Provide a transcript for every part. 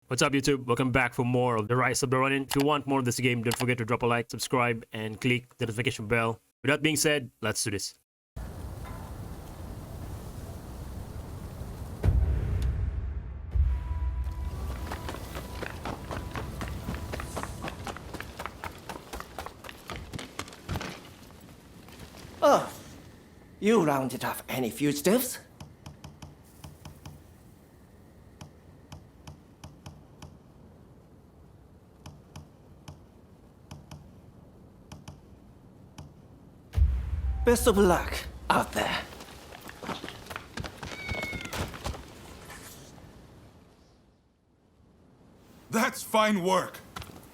What's up, YouTube? Welcome back for more of the Rise of the Ronin. If you want more of this game, don't forget to drop a like, subscribe, and click the notification bell. With that being said, let's do this. Oh, you rounded off any fugitives? Best of luck out there. That's fine work.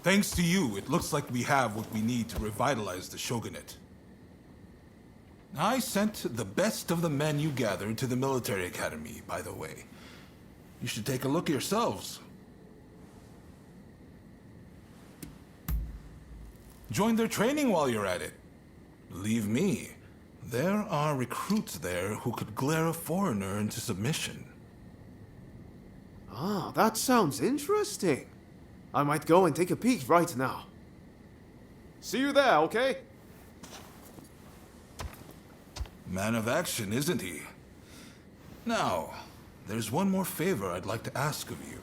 Thanks to you, it looks like we have what we need to revitalize the shogunate. I sent the best of the men you gathered to the military academy, by the way. You should take a look yourselves. Join their training while you're at it. Believe me, there are recruits there who could glare a foreigner into submission. Ah, that sounds interesting. I might go and take a peek right now. See you there, okay? Man of action, isn't he? Now, there's one more favor I'd like to ask of you.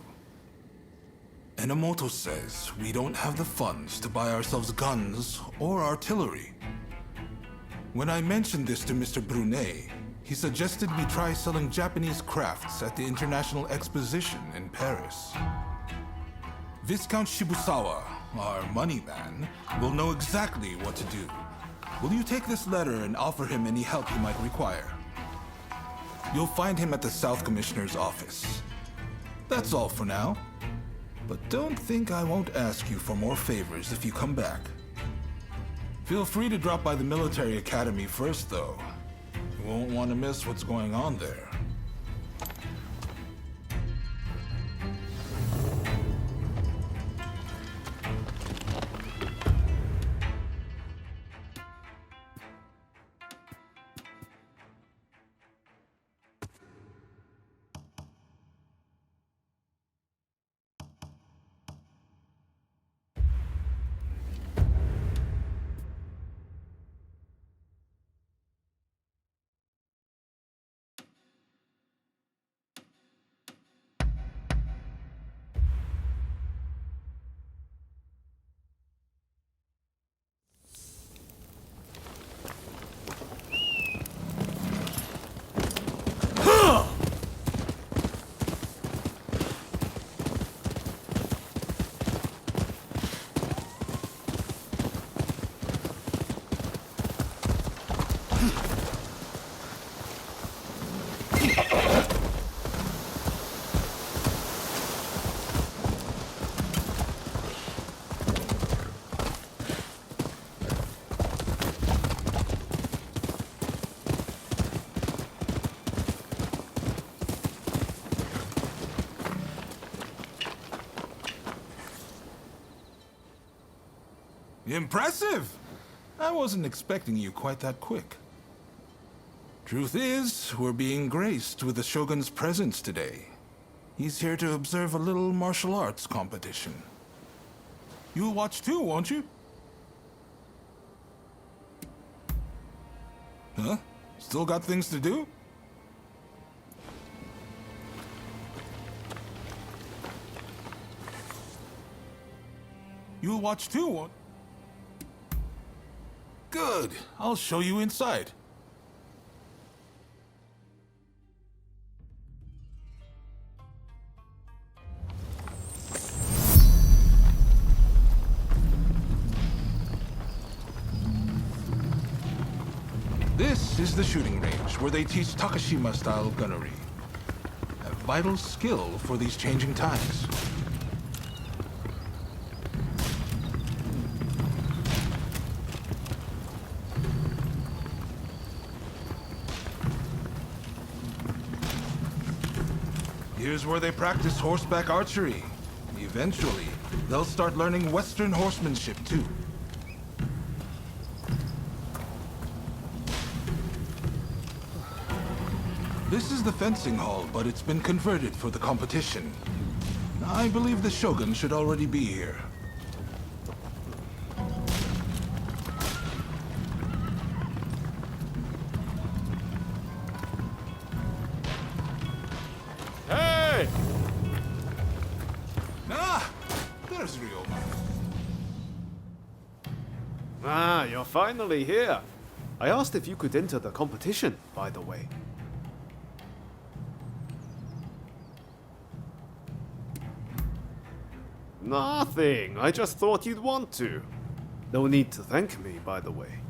Enomoto says we don't have the funds to buy ourselves guns or artillery. When I mentioned this to Mr. Brunet, he suggested we try selling Japanese crafts at the International Exposition in Paris. Viscount Shibusawa, our money man, will know exactly what to do. Will you take this letter and offer him any help he might require? You'll find him at the South Commissioner's office. That's all for now. But don't think I won't ask you for more favors if you come back. Feel free to drop by the military academy first, though. You won't want to miss what's going on there. Impressive! I wasn't expecting you quite that quick. Truth is, we're being graced with the Shogun's presence today. He's here to observe a little martial arts competition. You'll watch too, won't you? Huh? Still got things to do? You'll watch too, won't you? Good. I'll show you inside. This is the shooting range where they teach Takashima-style gunnery. A vital skill for these changing times. Here's where they practice horseback archery. Eventually, they'll start learning Western horsemanship too. This is the fencing hall, but it's been converted for the competition. I believe the Shogun should already be here. Hey! Ah! There's Ryoma. Ah, you're finally here. I asked if you could enter the competition, by the way. Nothing. I just thought you'd want to. No need to thank me, by the way.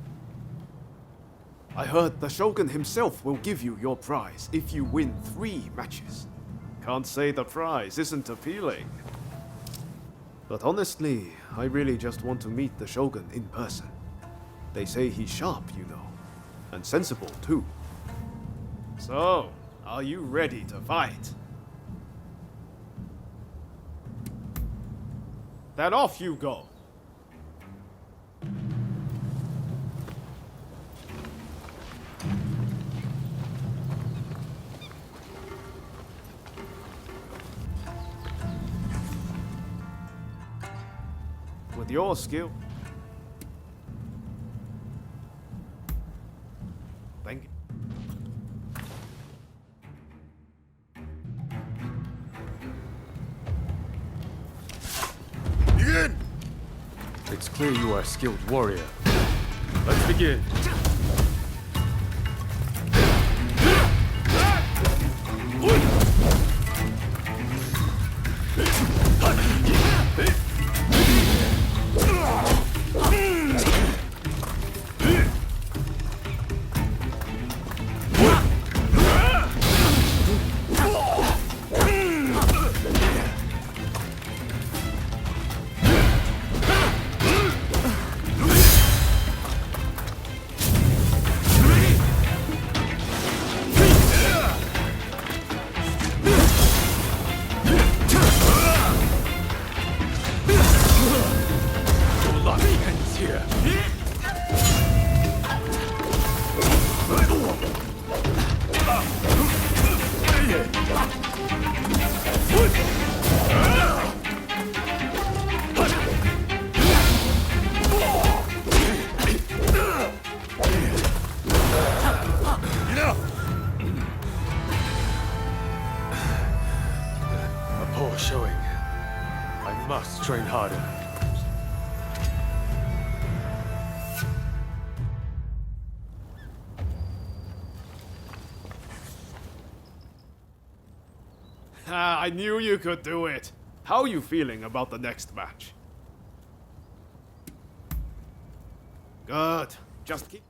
I heard the Shogun himself will give you your prize if you win 3 matches. Can't say the prize isn't appealing. But honestly, I really just want to meet the Shogun in person. They say he's sharp, you know. And sensible, too. So, are you ready to fight? Then off you go! With your skill. Thank you. Begin! It's clear you are a skilled warrior. Let's begin. Poor showing. I must train harder. Ah, I knew you could do it. How are you feeling about the next match? Good. Just keep...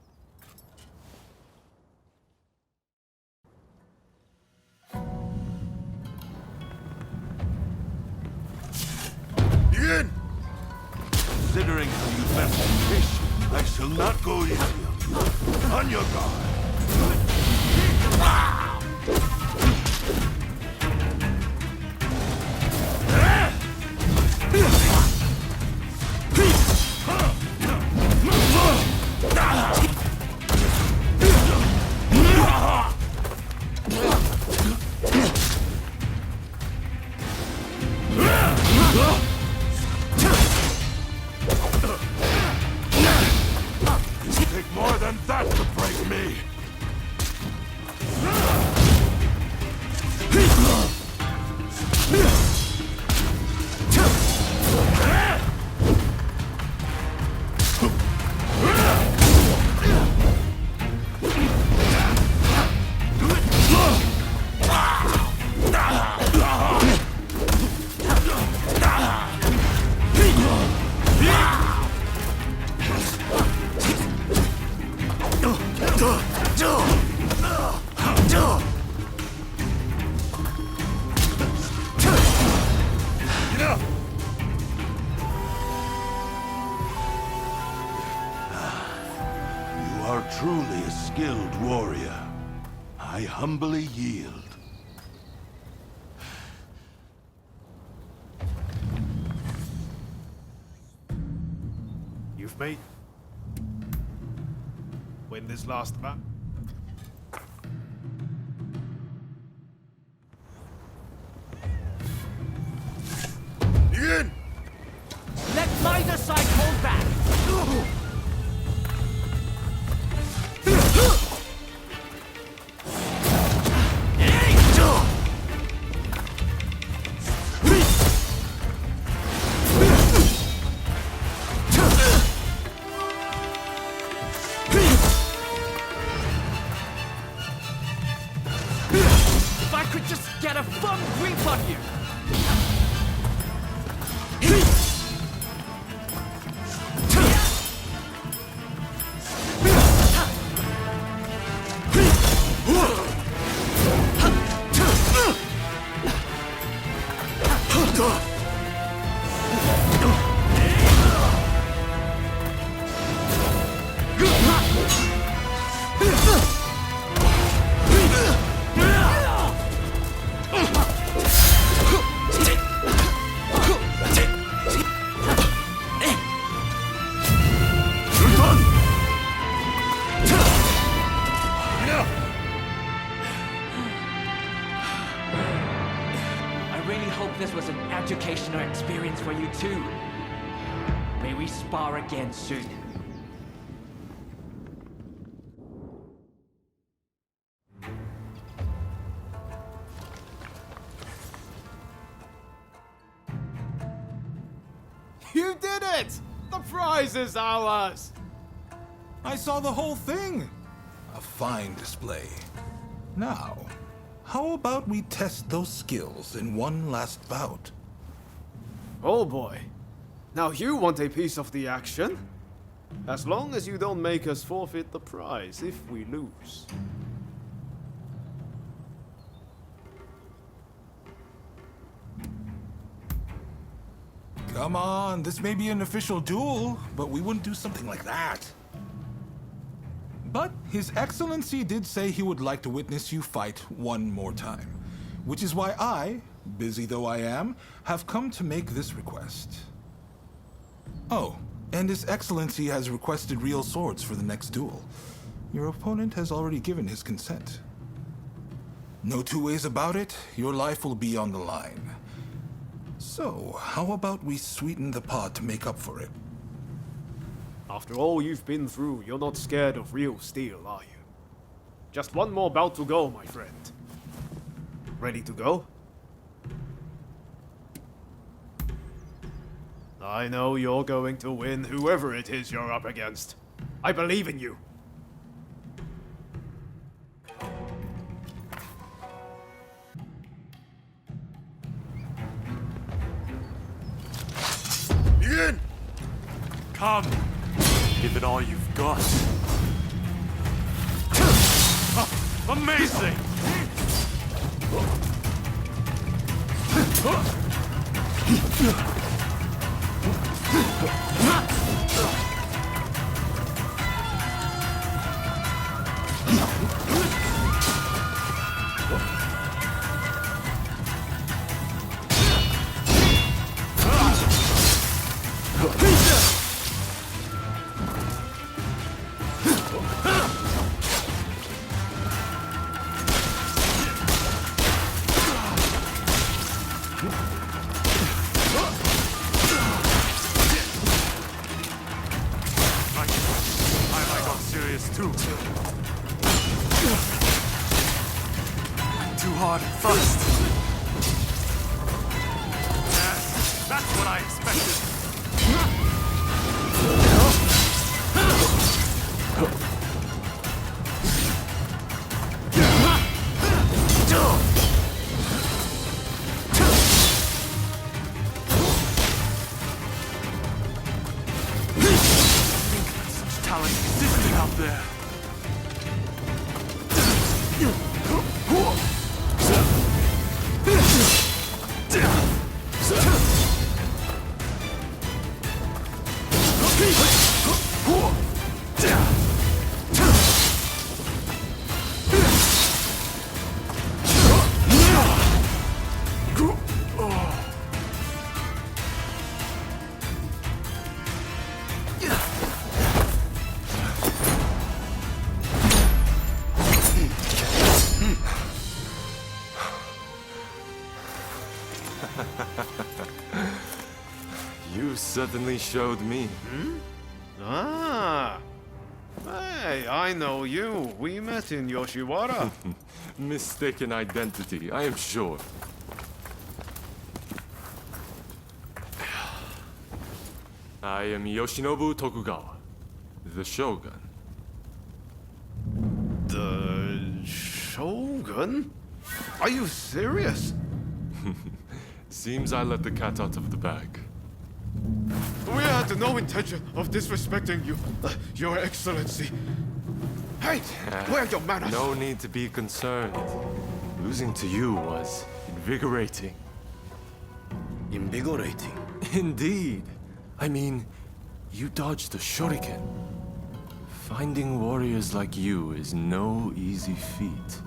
Begin! Considering how you left the fish, I shall not go easy on you. On your guard. Take more than that to break me! You are truly a skilled warrior. I humbly yield. You've made... Win this last match. Either side hold back. If I could just get a firm grip on you. I really hope this was an educational experience for you too. May we spar again soon. You did it! The prize is ours! I saw the whole thing. A fine display. Now, how about we test those skills in one last bout? Oh boy. Now you want a piece of the action? As long as you don't make us forfeit the prize if we lose. Come on, this may be an official duel, but we wouldn't do something like that. But His Excellency did say he would like to witness you fight one more time, which is why I, busy though I am, have come to make this request. Oh, and His Excellency has requested real swords for the next duel. Your opponent has already given his consent. No two ways about it, your life will be on the line. So, how about we sweeten the pot to make up for it? After all you've been through, you're not scared of real steel, are you? Just one more bout to go, my friend. Ready to go? I know you're going to win whoever it is you're up against. I believe in you. Begin! Come! Give it all you've got. Amazing! I got serious too. Too hard at first. Yes, that's what I expected. Such talent existing out there. You certainly showed me. Ah! Hey, I know you. We met in Yoshiwara. Mistaken identity, I am sure. I am Yoshinobu Tokugawa, the Shogun. The Shogun? Are you serious? Seems I let the cat out of the bag. We had no intention of disrespecting you, Your Excellency. Hey, where are your manners? No need to be concerned. Losing to you was invigorating. Invigorating. Indeed. I mean, you dodged a shuriken. Finding warriors like you is no easy feat.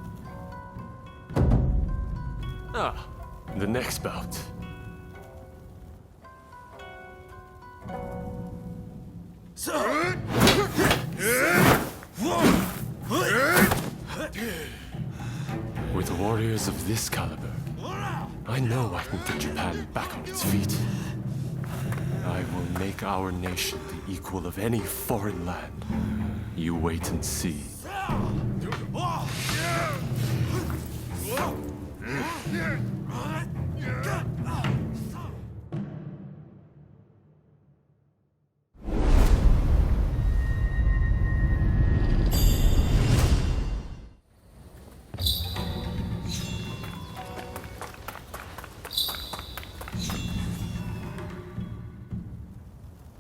Ah, the next bout. With warriors of this caliber, I know I can get Japan back on its feet. I will make our nation the equal of any foreign land. You wait and see.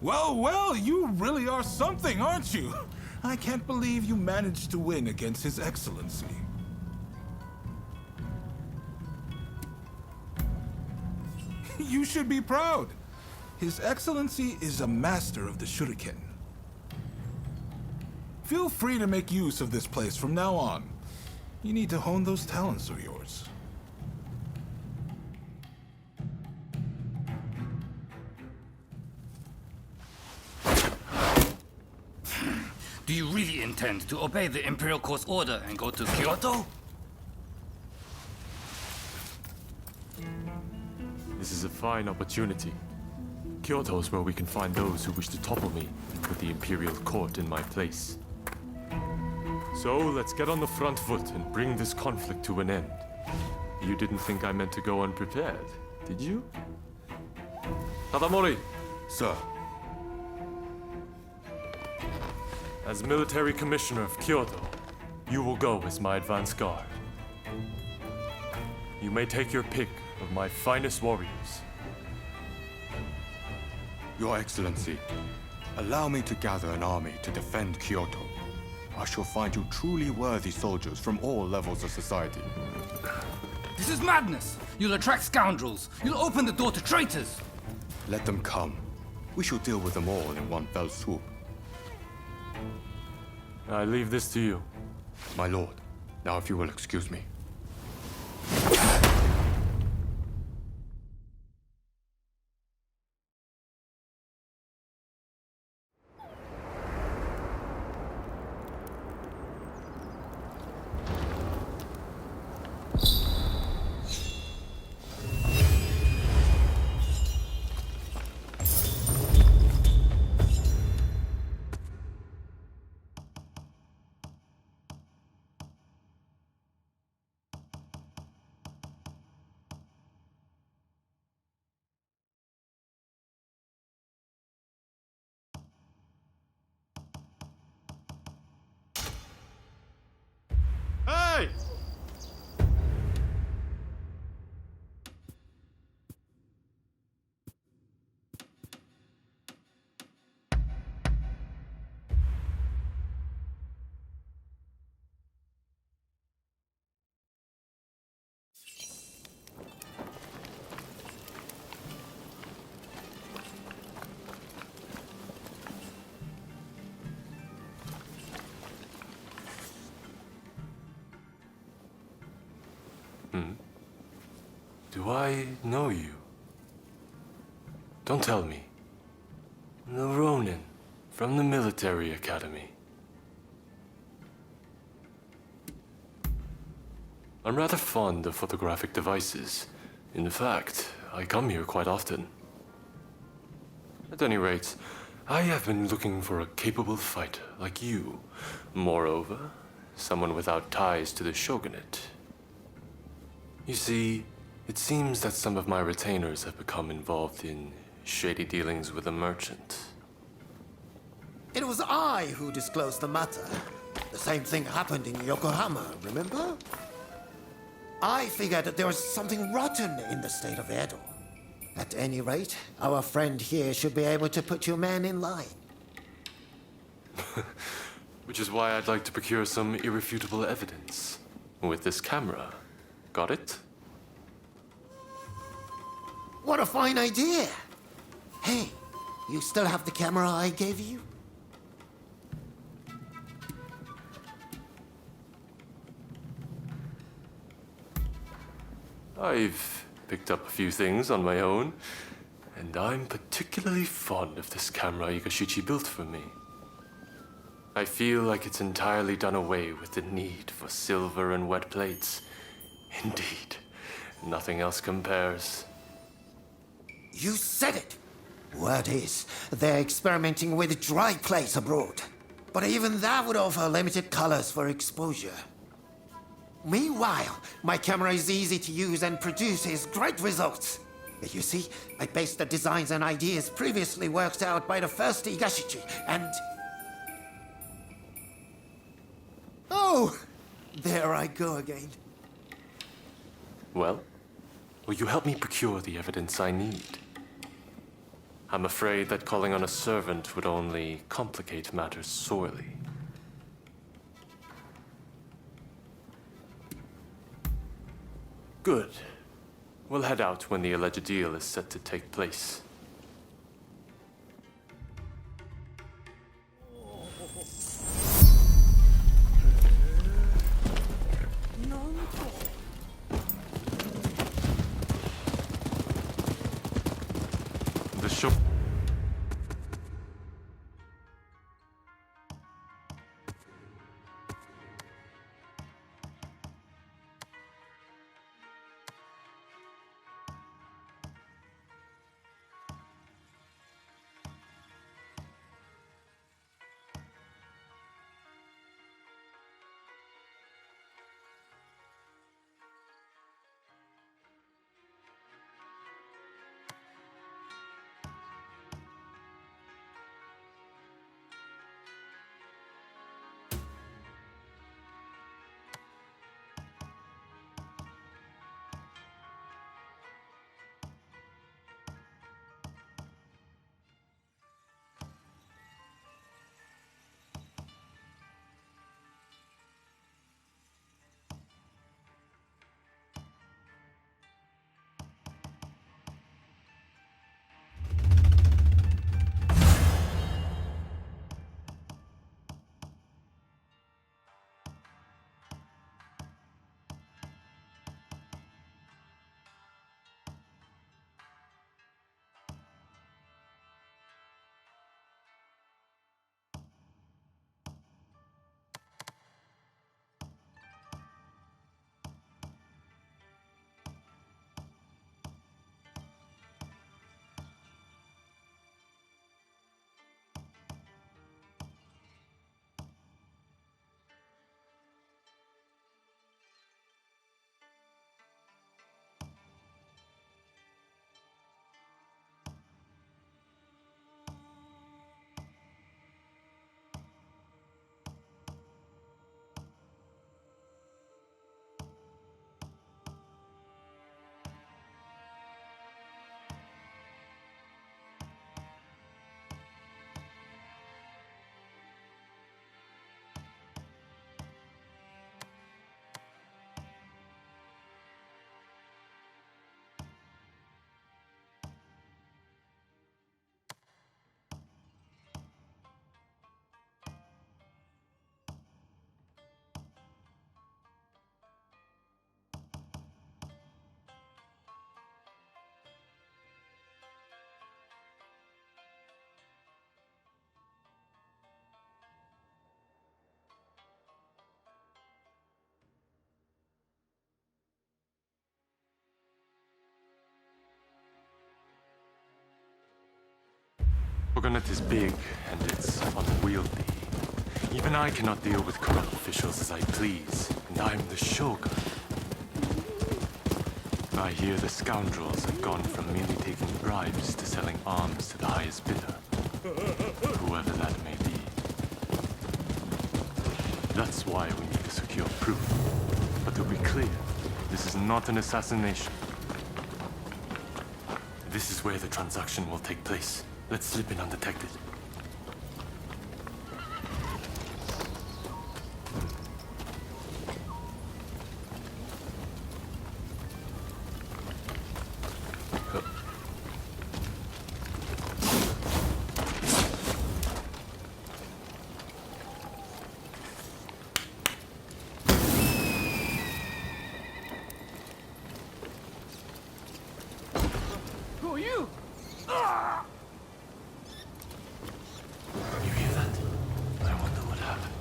Well, well, you really are something, aren't you? I can't believe you managed to win against His Excellency. You should be proud. His Excellency is a master of the shuriken. Feel free to make use of this place from now on. You need to hone those talents of yours. Do you really intend to obey the Imperial Court's order and go to Kyoto? This is a fine opportunity. Kyoto is where we can find those who wish to topple me and put the Imperial Court in my place. So let's get on the front foot and bring this conflict to an end. You didn't think I meant to go unprepared, did you? Tadamori! Sir. As military commissioner of Kyoto, you will go as my advance guard. You may take your pick of my finest warriors. Your Excellency, allow me to gather an army to defend Kyoto. I shall find you truly worthy soldiers from all levels of society. This is madness! You'll attract scoundrels! You'll open the door to traitors! Let them come. We shall deal with them all in one fell swoop. I leave this to you. My lord, now if you will excuse me. Hey! Do I know you? Don't tell me. The Ronin from the military academy. I'm rather fond of photographic devices. In fact, I come here quite often. At any rate, I have been looking for a capable fighter like you. Moreover, someone without ties to the shogunate. You see, it seems that some of my retainers have become involved in shady dealings with a merchant. It was I who disclosed the matter. The same thing happened in Yokohama, remember? I figured that there was something rotten in the state of Edo. At any rate, our friend here should be able to put your man in line. Which is why I'd like to procure some irrefutable evidence. With this camera. Got it? What a fine idea! Hey, you still have the camera I gave you? I've picked up a few things on my own, and I'm particularly fond of this camera Igashichi built for me. I feel like it's entirely done away with the need for silver and wet plates. Indeed, nothing else compares. You said it! Word is, they're experimenting with dry plates abroad. But even that would offer limited colors for exposure. Meanwhile, my camera is easy to use and produces great results. You see, I based the designs and ideas previously worked out by the first Igashichi, and... Oh! There I go again. Well, will you help me procure the evidence I need? I'm afraid that calling on a servant would only complicate matters sorely. Good. We'll head out when the alleged deal is set to take place. The show. Shogunate is big and it's unwieldy. Even I cannot deal with corrupt officials as I please, and I'm the Shogun. I hear the scoundrels have gone from merely taking bribes to selling arms to the highest bidder, whoever that may be. That's why we need to secure proof. But to be clear, this is not an assassination. This is where the transaction will take place. Let's slip in undetected. Who are you? You hear that? I wonder what happened.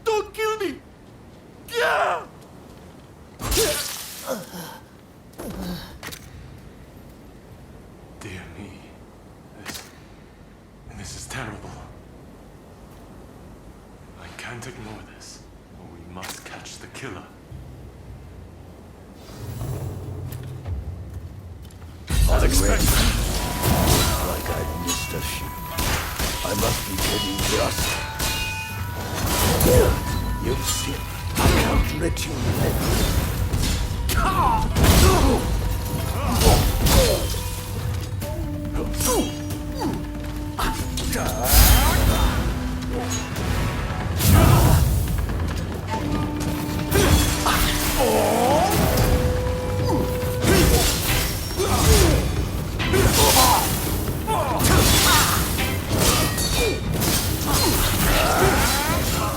Don't kill me! Yeah! Dear me. This is terrible. I can't ignore this. We must catch the killer. Unexpected. Like I missed a few. I must be getting dust. You see, I can't let you live.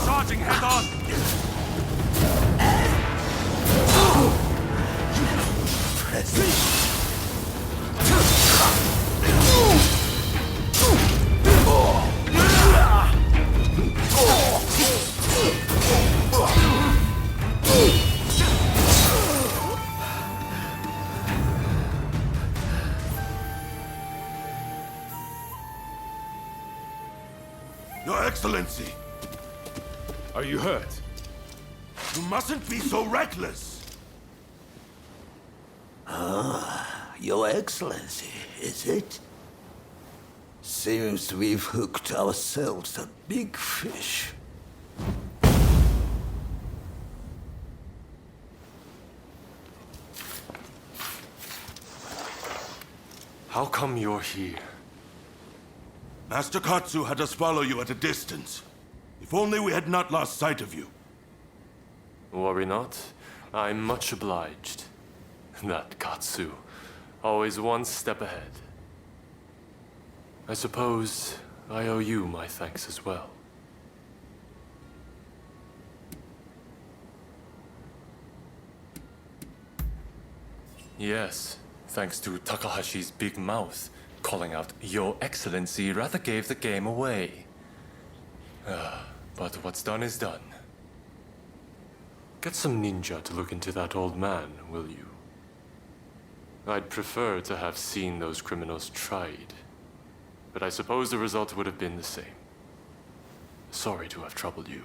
Charging head on! Your Excellency! Are you hurt? You mustn't be so reckless! Your Excellency, is it? Seems we've hooked ourselves a big fish. How come you're here? Master Katsu had us follow you at a distance. If only we had not lost sight of you. Worry not. I'm much obliged. That Katsu. Always one step ahead. I suppose I owe you my thanks as well. Yes, thanks to Takahashi's big mouth, calling out Your Excellency rather gave the game away. But what's done is done. Get some ninja to look into that old man, will you? I'd prefer to have seen those criminals tried, but I suppose the result would have been the same. Sorry to have troubled you.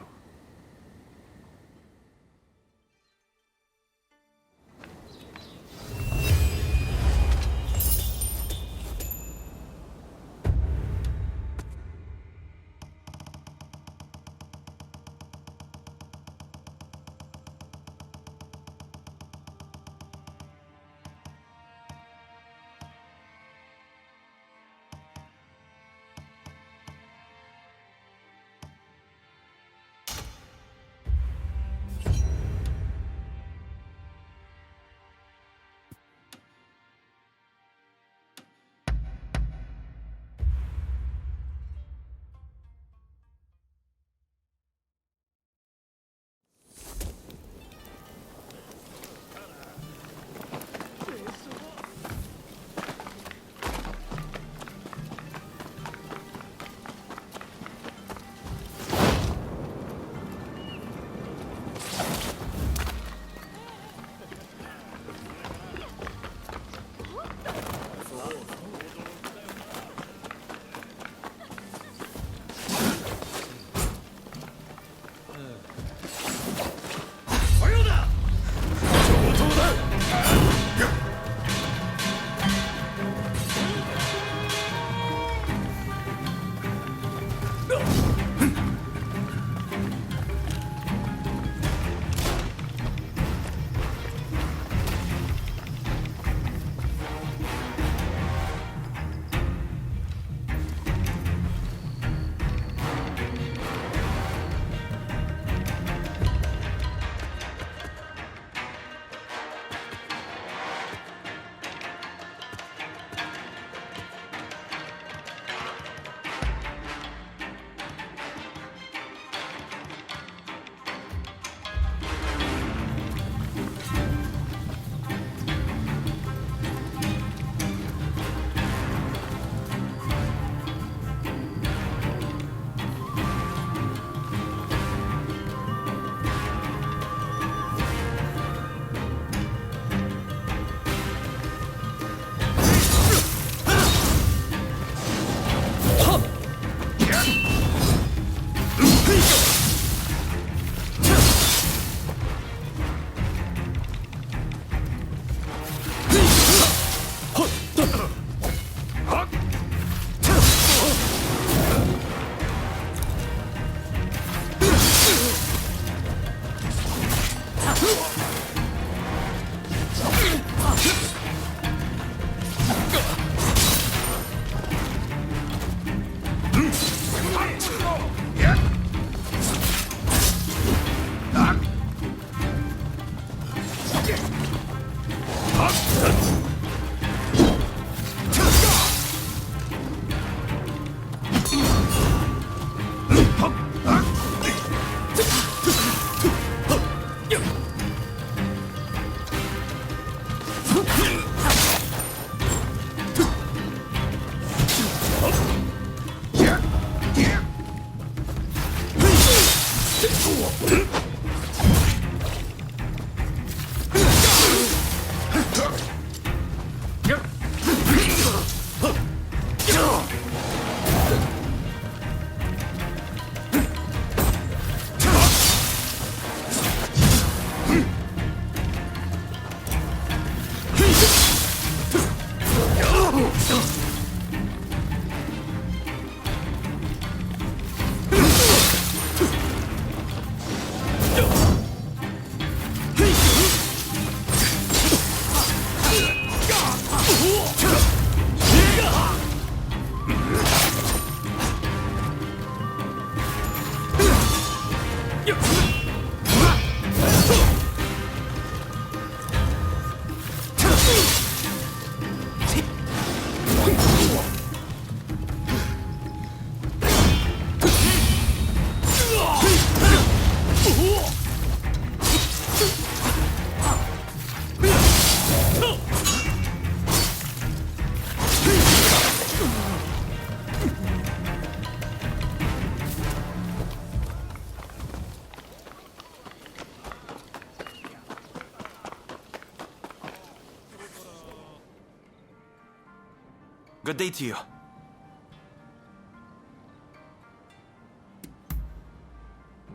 Good day to you.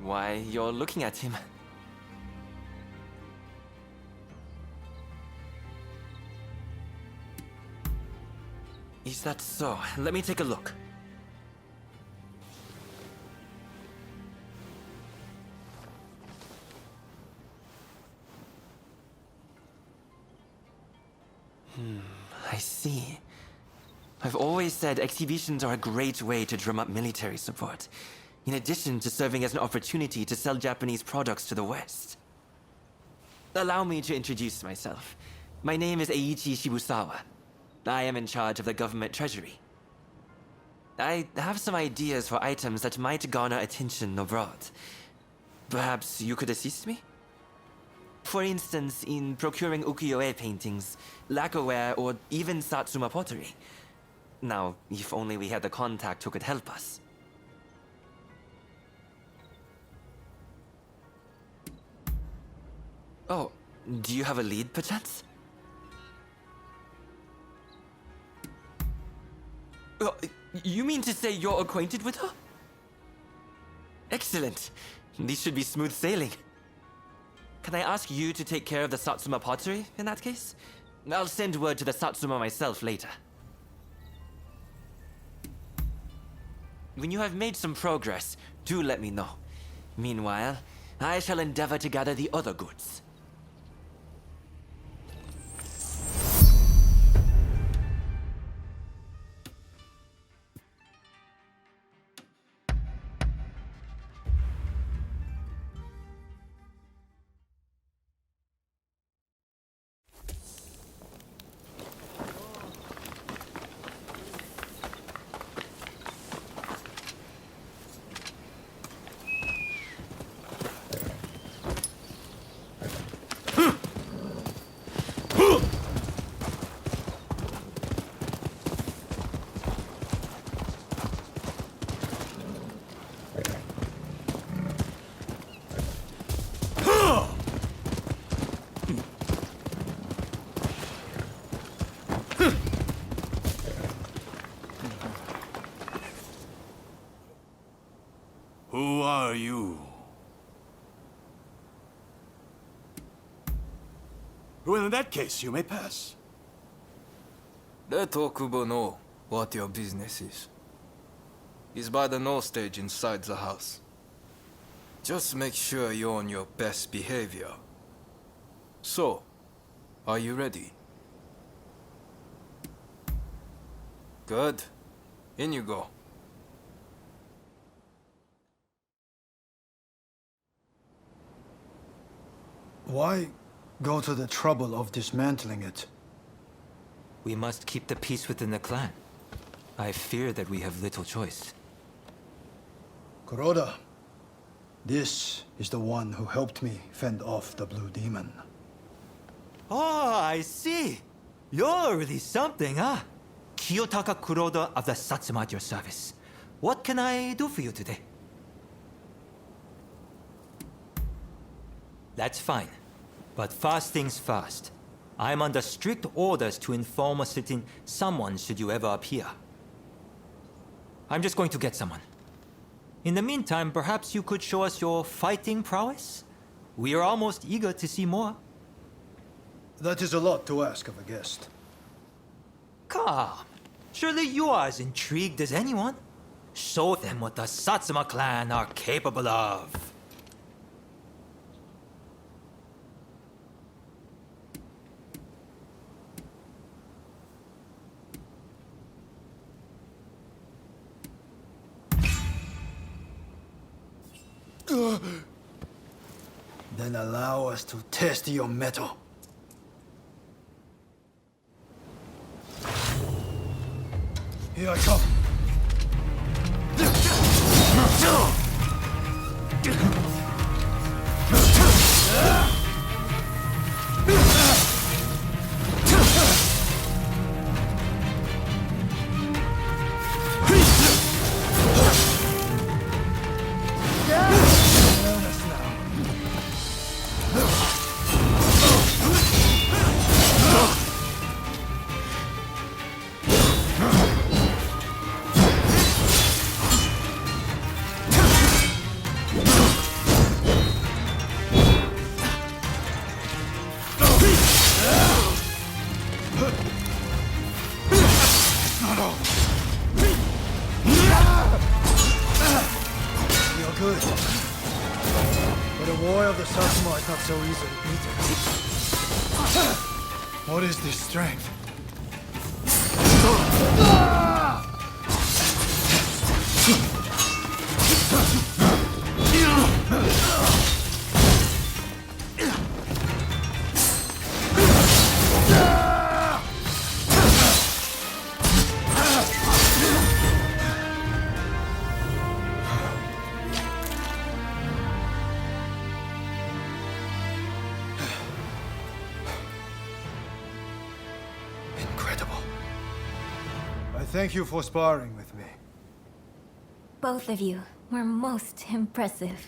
Why, you're looking at him. Is that so? Let me take a look. I see. I've always said exhibitions are a great way to drum up military support, in addition to serving as an opportunity to sell Japanese products to the West. Allow me to introduce myself. My name is Eiichi Shibusawa. I am in charge of the government treasury. I have some ideas for items that might garner attention abroad. Perhaps you could assist me? For instance, in procuring ukiyo-e paintings, lacquerware, or even satsuma pottery. Now, if only we had the contact who could help us. Oh, do you have a lead, perchance? You mean to say you're acquainted with her? Excellent. This should be smooth sailing. Can I ask you to take care of the satsuma pottery, in that case? I'll send word to the satsuma myself later. When you have made some progress, do let me know. Meanwhile, I shall endeavor to gather the other goods. Who are you? Well, in that case, you may pass. Let Okubo know what your business is. He's by the no stage inside the house. Just make sure you're on your best behavior. So, are you ready? Good. In you go. Why go to the trouble of dismantling it? We must keep the peace within the clan. I fear that we have little choice. Kuroda, this is the one who helped me fend off the Blue Demon. Oh, I see. You're really something, huh? Kiyotaka Kuroda of the Satsuma at your service. What can I do for you today? That's fine. But first things first. I'm under strict orders to inform a certain someone should you ever appear. I'm just going to get someone. In the meantime, perhaps you could show us your fighting prowess? We are almost eager to see more. That is a lot to ask of a guest. Come. Surely you are as intrigued as anyone. Show them what the Satsuma clan are capable of. Then allow us to test your mettle. Here I come. so easily beaten. What is this strength? Incredible. I thank you for sparring with me. Both of you were most impressive.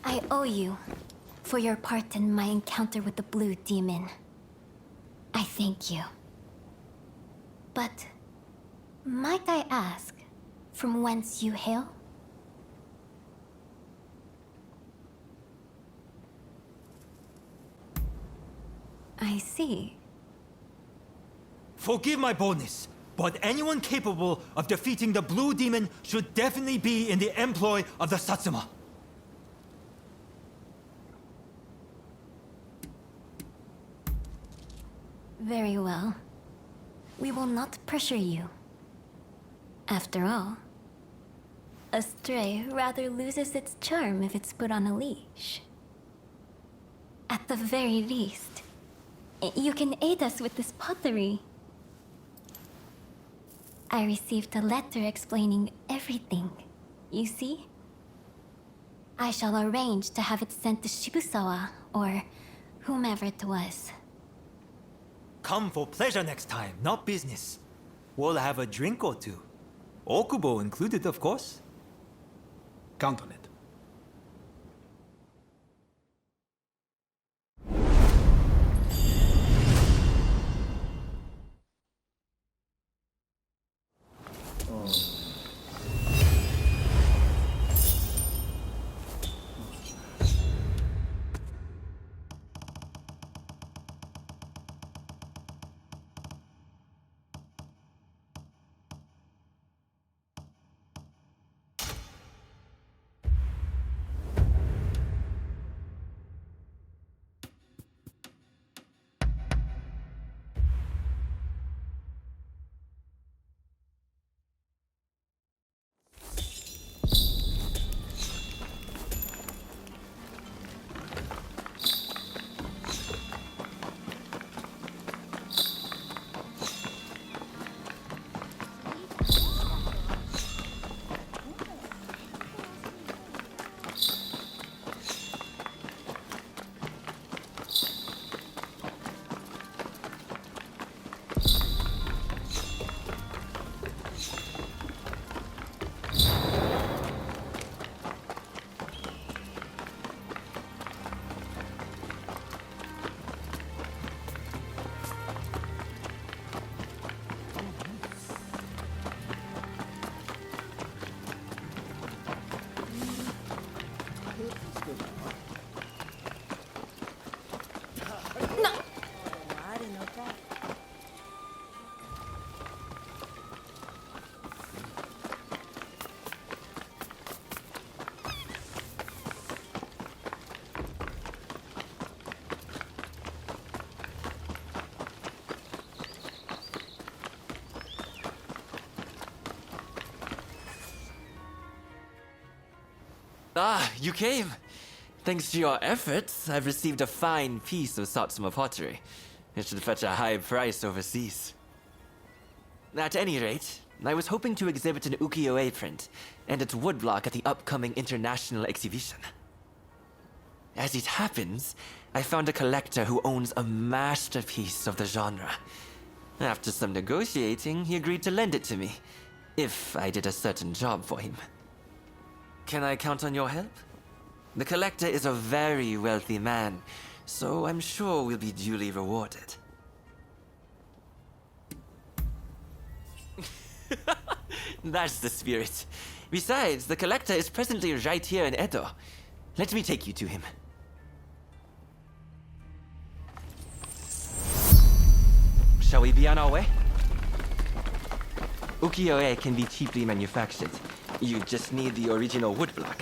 I owe you for your part in my encounter with the Blue Demon. I thank you. But might I ask from whence you hail? I see. Forgive my boldness, but anyone capable of defeating the Blue Demon should definitely be in the employ of the Satsuma. Very well. We will not pressure you. After all, a stray rather loses its charm if it's put on a leash. At the very least, you can aid us with this pottery. I received a letter explaining everything, you see? I shall arrange to have it sent to Shibusawa, or whomever it was. Come for pleasure next time, not business. We'll have a drink or two. Okubo included, of course. Count on it. Ah, you came. Thanks to your efforts, I've received a fine piece of Satsuma pottery. It should fetch a high price overseas. At any rate, I was hoping to exhibit an ukiyo-e print and its woodblock at the upcoming international exhibition. As it happens, I found a collector who owns a masterpiece of the genre. After some negotiating, he agreed to lend it to me, if I did a certain job for him. Can I count on your help? The collector is a very wealthy man, so I'm sure we'll be duly rewarded. That's the spirit. Besides, the collector is presently right here in Edo. Let me take you to him. Shall we be on our way? Ukiyo-e can be cheaply manufactured. You just need the original woodblock.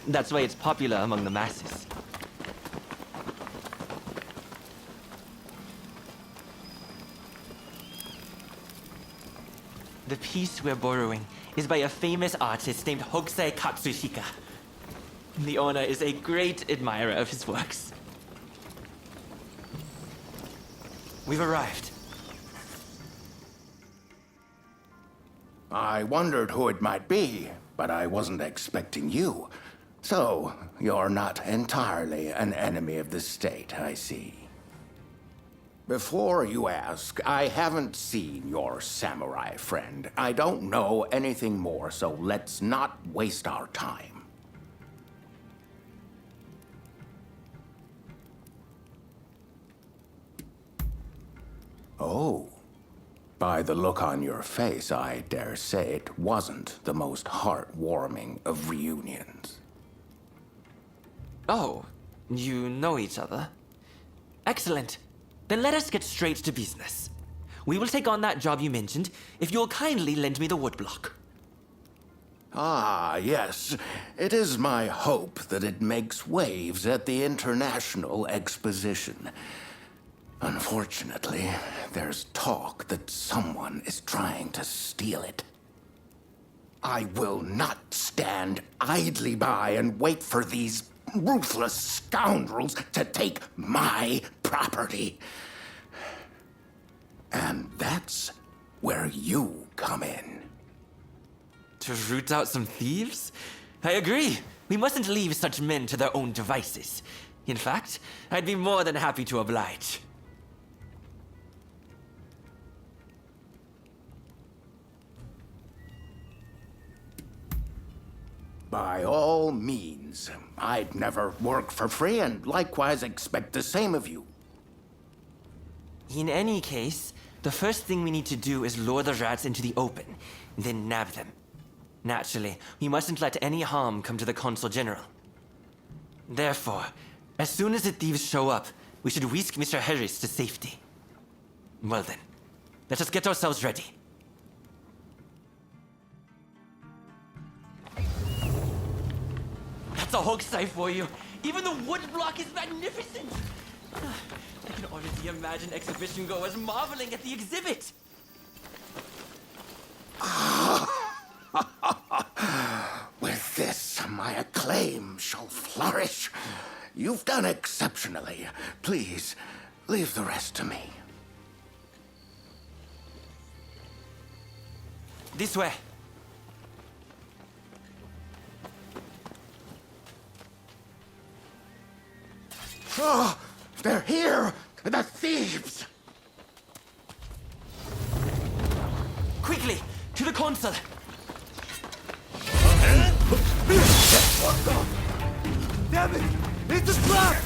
That's why it's popular among the masses. the piece we're borrowing is by a famous artist named Hokusai Katsushika. The owner is a great admirer of his works. We've arrived. I wondered who it might be, but I wasn't expecting you. So, you're not entirely an enemy of the state, I see. Before you ask, I haven't seen your samurai friend. I don't know anything more, so let's not waste our time. Oh. By the look on your face, I dare say it wasn't the most heartwarming of reunions. Oh, you know each other? Excellent. Then let us get straight to business. We will take on that job you mentioned if you'll kindly lend me the woodblock. Ah, yes. It is my hope that it makes waves at the International Exposition. Unfortunately, there's talk that someone is trying to steal it. I will not stand idly by and wait for these ruthless scoundrels to take my property. And that's where you come in. To root out some thieves? I agree. We mustn't leave such men to their own devices. In fact, I'd be more than happy to oblige. By all means. I'd never work for free and likewise expect the same of you. In any case, the first thing we need to do is lure the rats into the open, then nab them. Naturally, we mustn't let any harm come to the Consul General. Therefore, as soon as the thieves show up, we should whisk Mr. Harris to safety. Well then, let us get ourselves ready. That's a Hokusai for you. Even the wood block is magnificent. I can honestly imagine exhibition goers marveling at the exhibit. With this, my acclaim shall flourish. You've done exceptionally. Please, leave the rest to me. This way. Oh, they're here! The thieves! Quickly, to the consul! Damn it! It's a trap!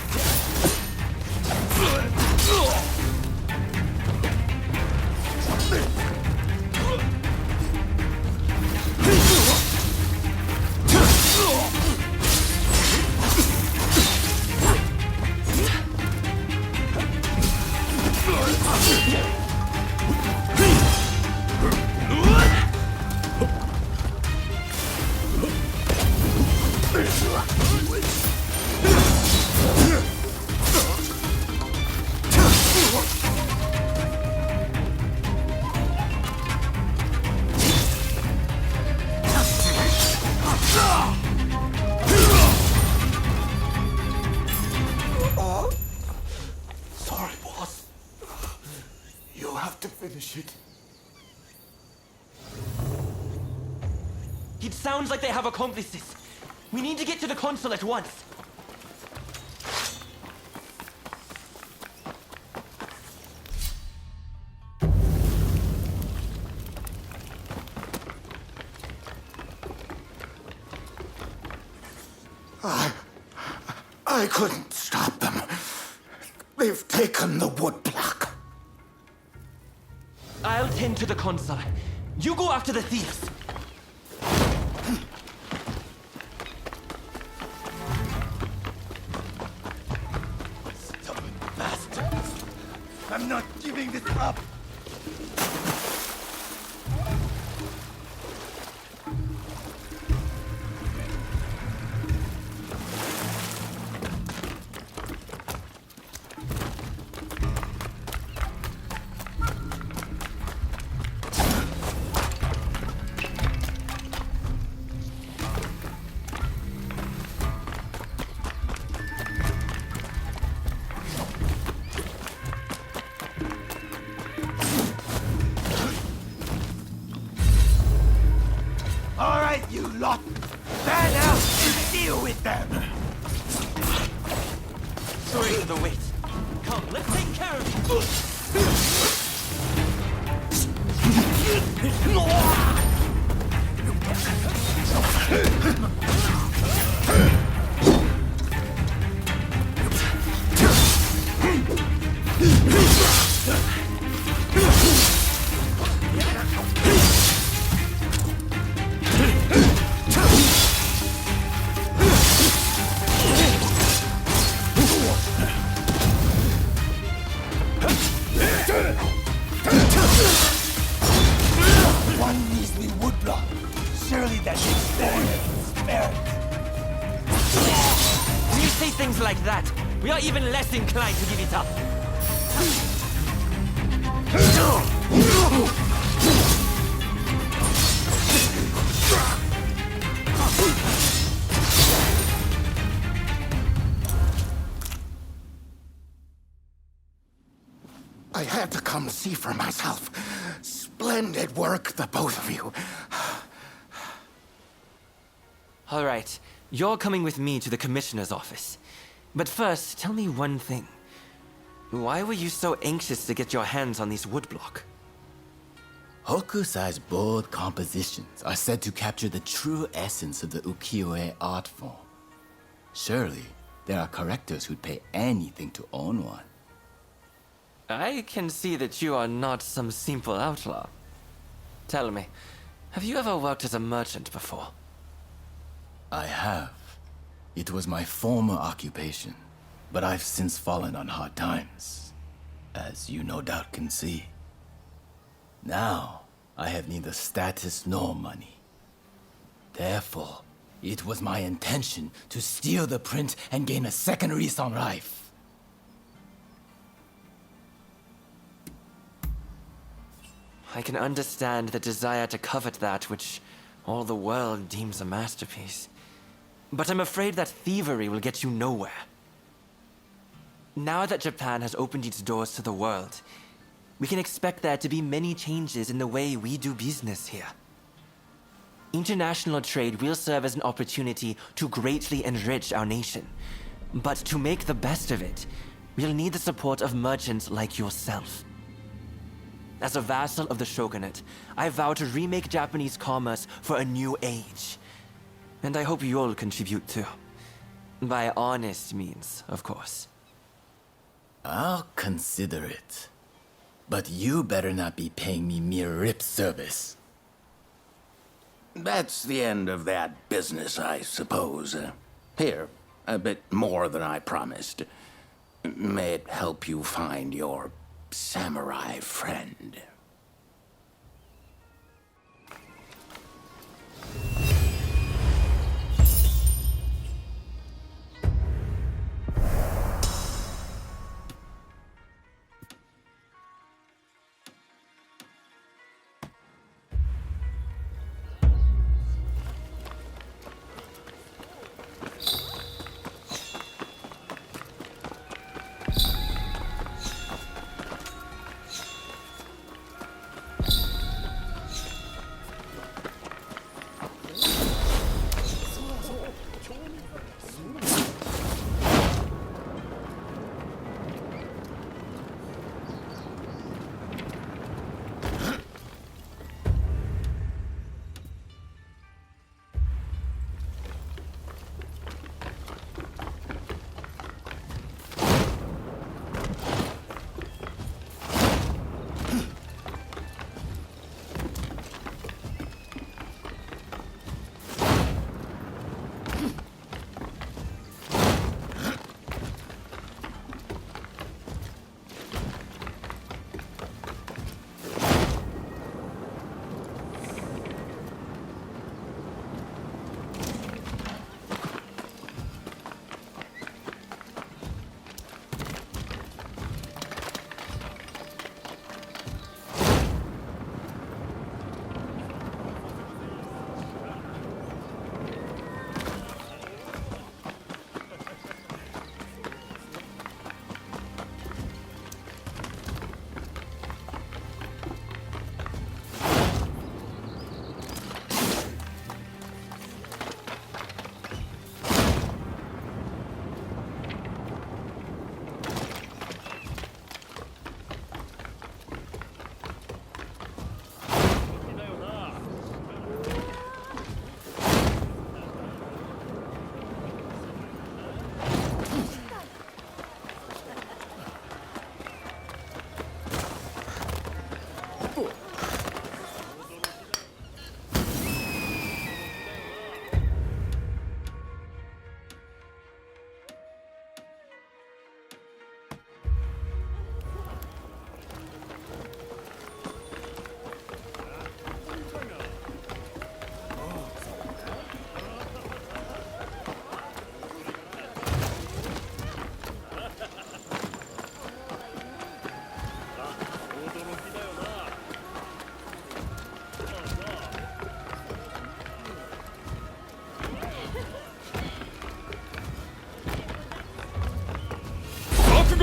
Sorry, boss. You'll have to finish it. It sounds like they have accomplices. We need to get to the consul at once. I couldn't stop them. They've taken the woodblock. I'll tend to the consul. You go after the thieves. Stubborn bastards! I'm not giving this up! Come, let's take care of you! One measly woodblock. Surely that makes merit. When you say things like that, we are even less inclined to give it up. I had to come see for myself. Splendid work, the both of you. All right, you're coming with me to the commissioner's office. But first, tell me one thing. Why were you so anxious to get your hands on these woodblock? Hokusai's bold compositions are said to capture the true essence of the ukiyo-e art form. Surely, there are collectors who'd pay anything to own one. I can see that you are not some simple outlaw. Tell me, have you ever worked as a merchant before? I have. It was my former occupation, but I've since fallen on hard times, as you no doubt can see. Now, I have neither status nor money. Therefore, it was my intention to steal the print and gain a second lease on life. I can understand the desire to covet that which all the world deems a masterpiece. But I'm afraid that thievery will get you nowhere. Now that Japan has opened its doors to the world, we can expect there to be many changes in the way we do business here. International trade will serve as an opportunity to greatly enrich our nation. But to make the best of it, we'll need the support of merchants like yourself. As a vassal of the shogunate, I vow to remake Japanese commerce for a new age. And I hope you'll contribute too. By honest means, of course. I'll consider it. But you better not be paying me mere lip service. That's the end of that business, I suppose. Here, a bit more than I promised. May it help you find your samurai friend.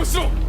しろ。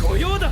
御用だ。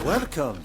Welcome.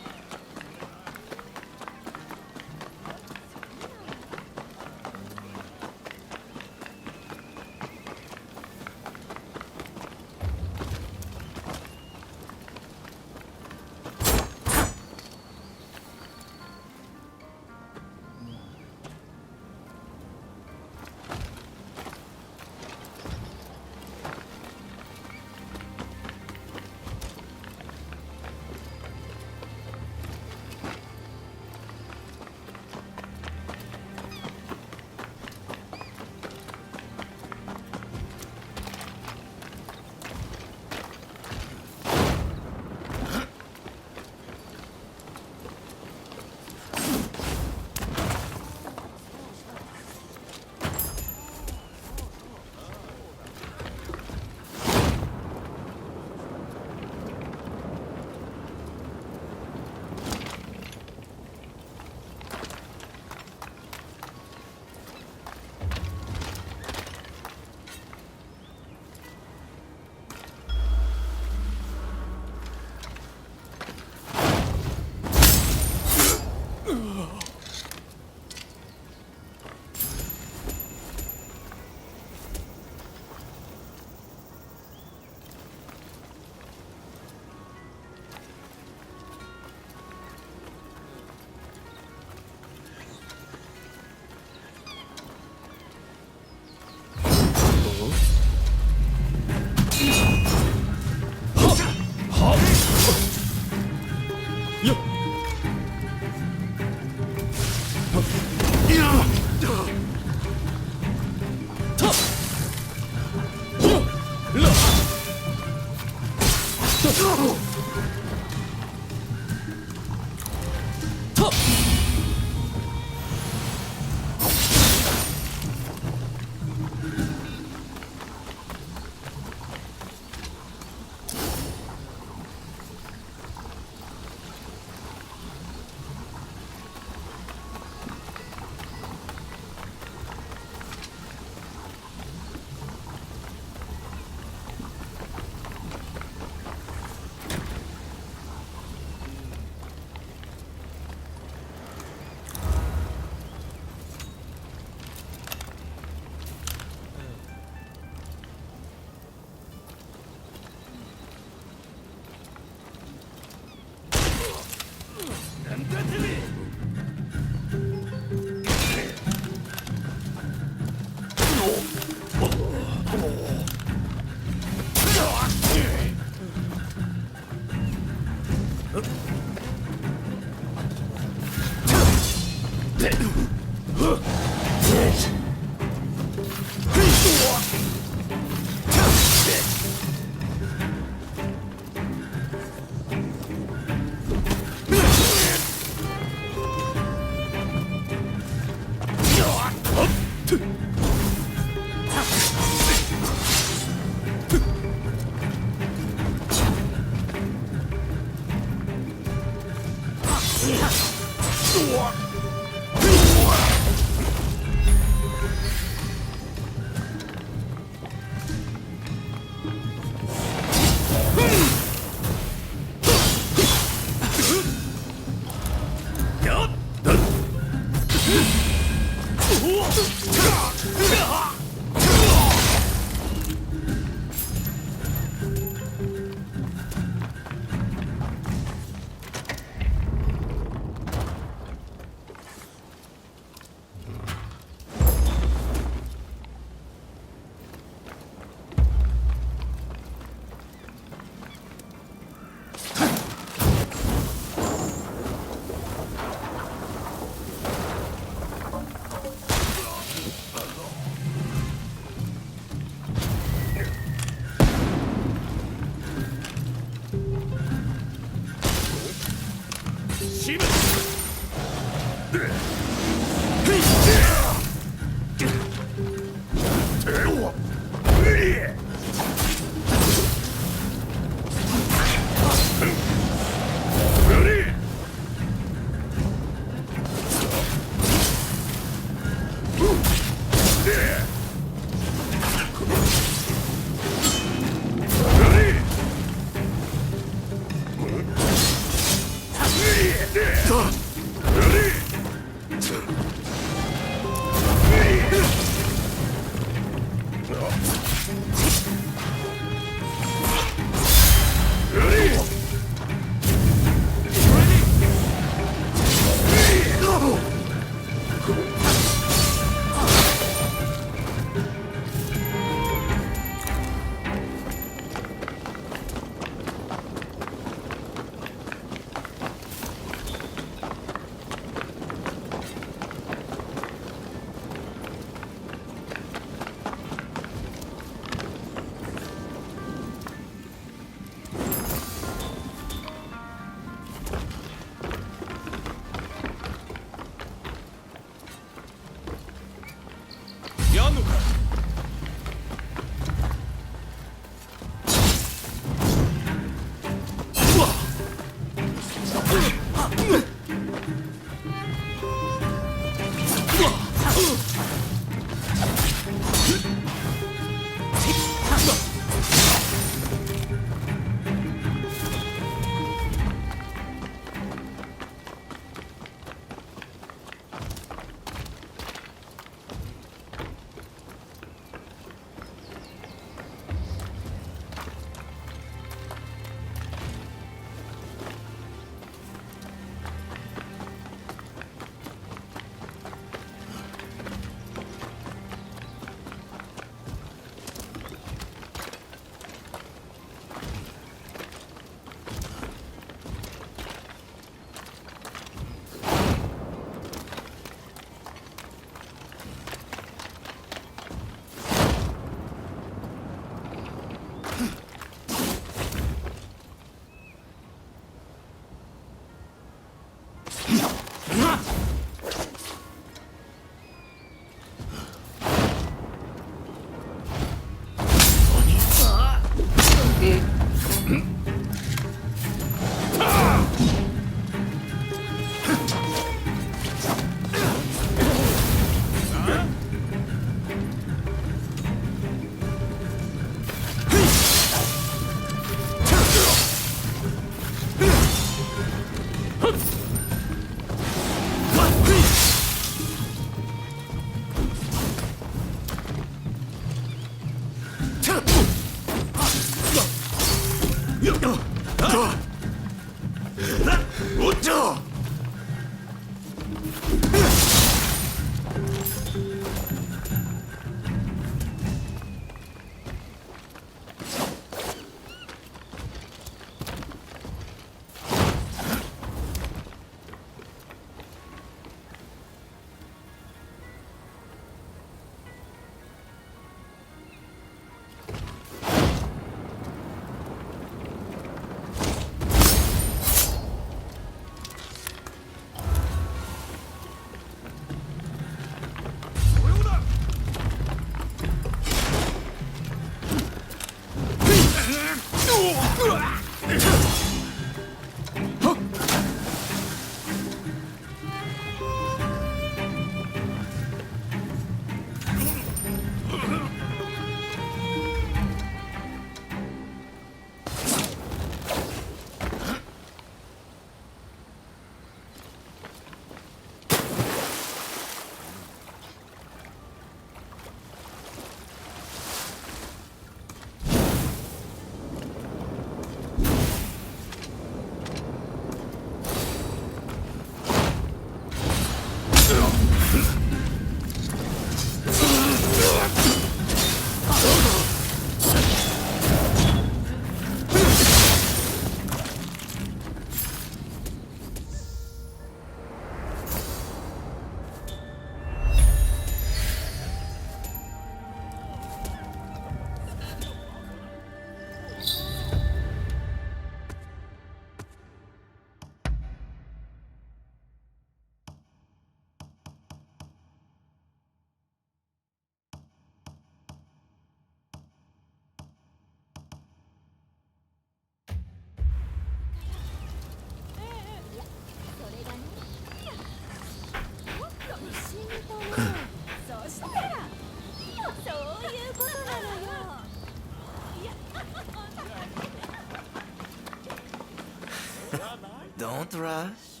Don't rush.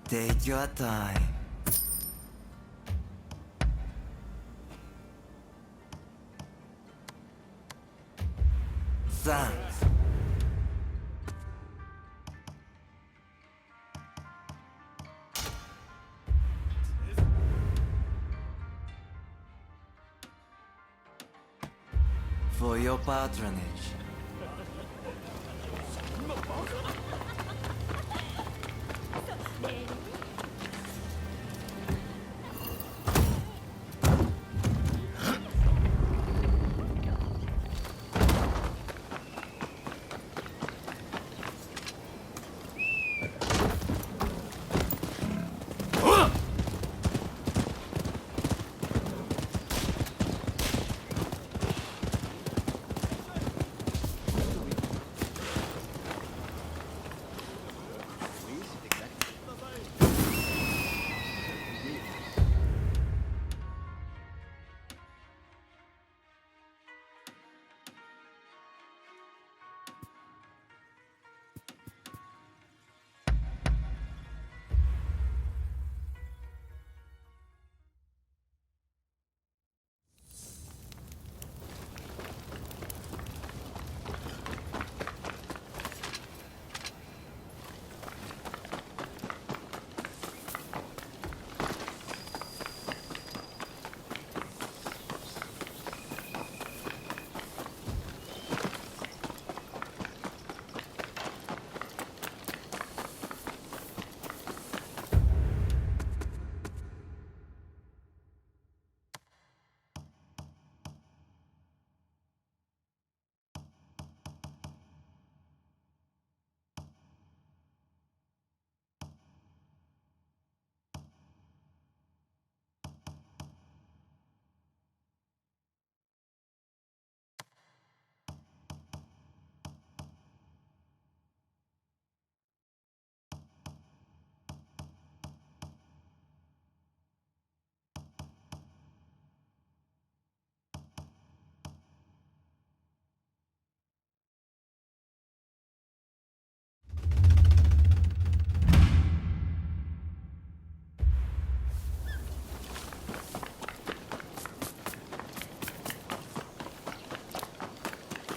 Take your time. Thanks. For your patronage.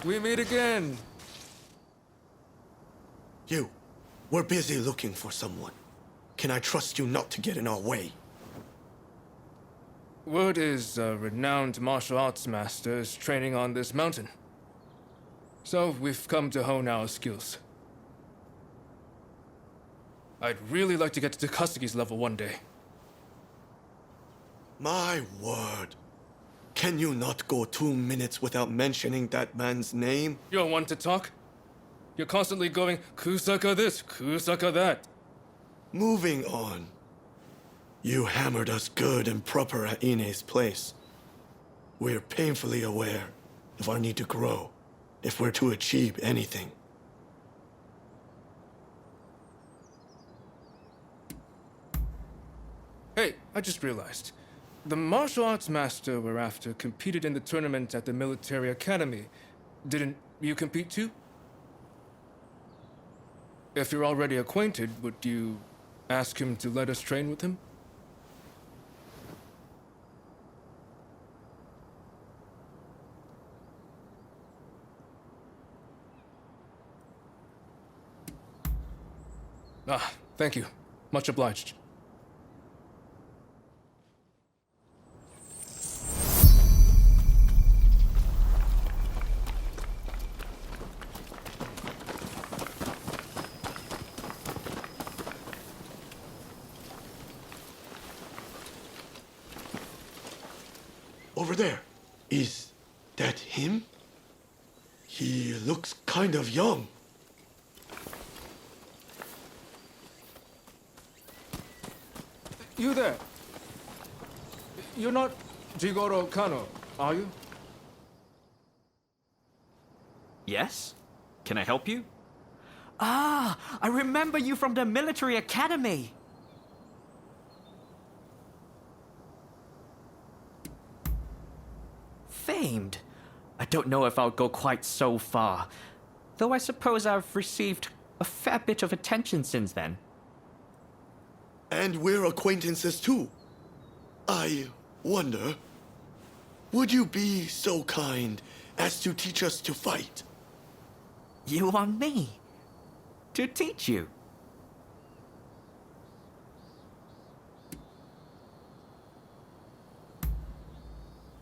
We meet again. You, we're busy looking for someone. Can I trust you not to get in our way? Word is a renowned martial arts master is training on this mountain. So we've come to hone our skills. I'd really like to get to Takasaki's level one day. My word. Can you not go 2 minutes without mentioning that man's name? You're one to talk? You're constantly going, Kusaka this, Kusaka that. Moving on. You hammered us good and proper at Ine's place. We're painfully aware of our need to grow if we're to achieve anything. Hey, I just realized. The martial arts master we're after competed in the tournament at the military academy. Didn't you compete too? If you're already acquainted, would you ask him to let us train with him? Ah, thank you. Much obliged. Over there. Is that him? He looks kind of young. You there. You're not Jigoro Kano, are you? Yes? Can I help you? Ah, I remember you from the military academy. Famed. I don't know if I'll go quite so far. Though I suppose I've received a fair bit of attention since then. And we're acquaintances too. I wonder, would you be so kind as to teach us to fight? You want me to teach you?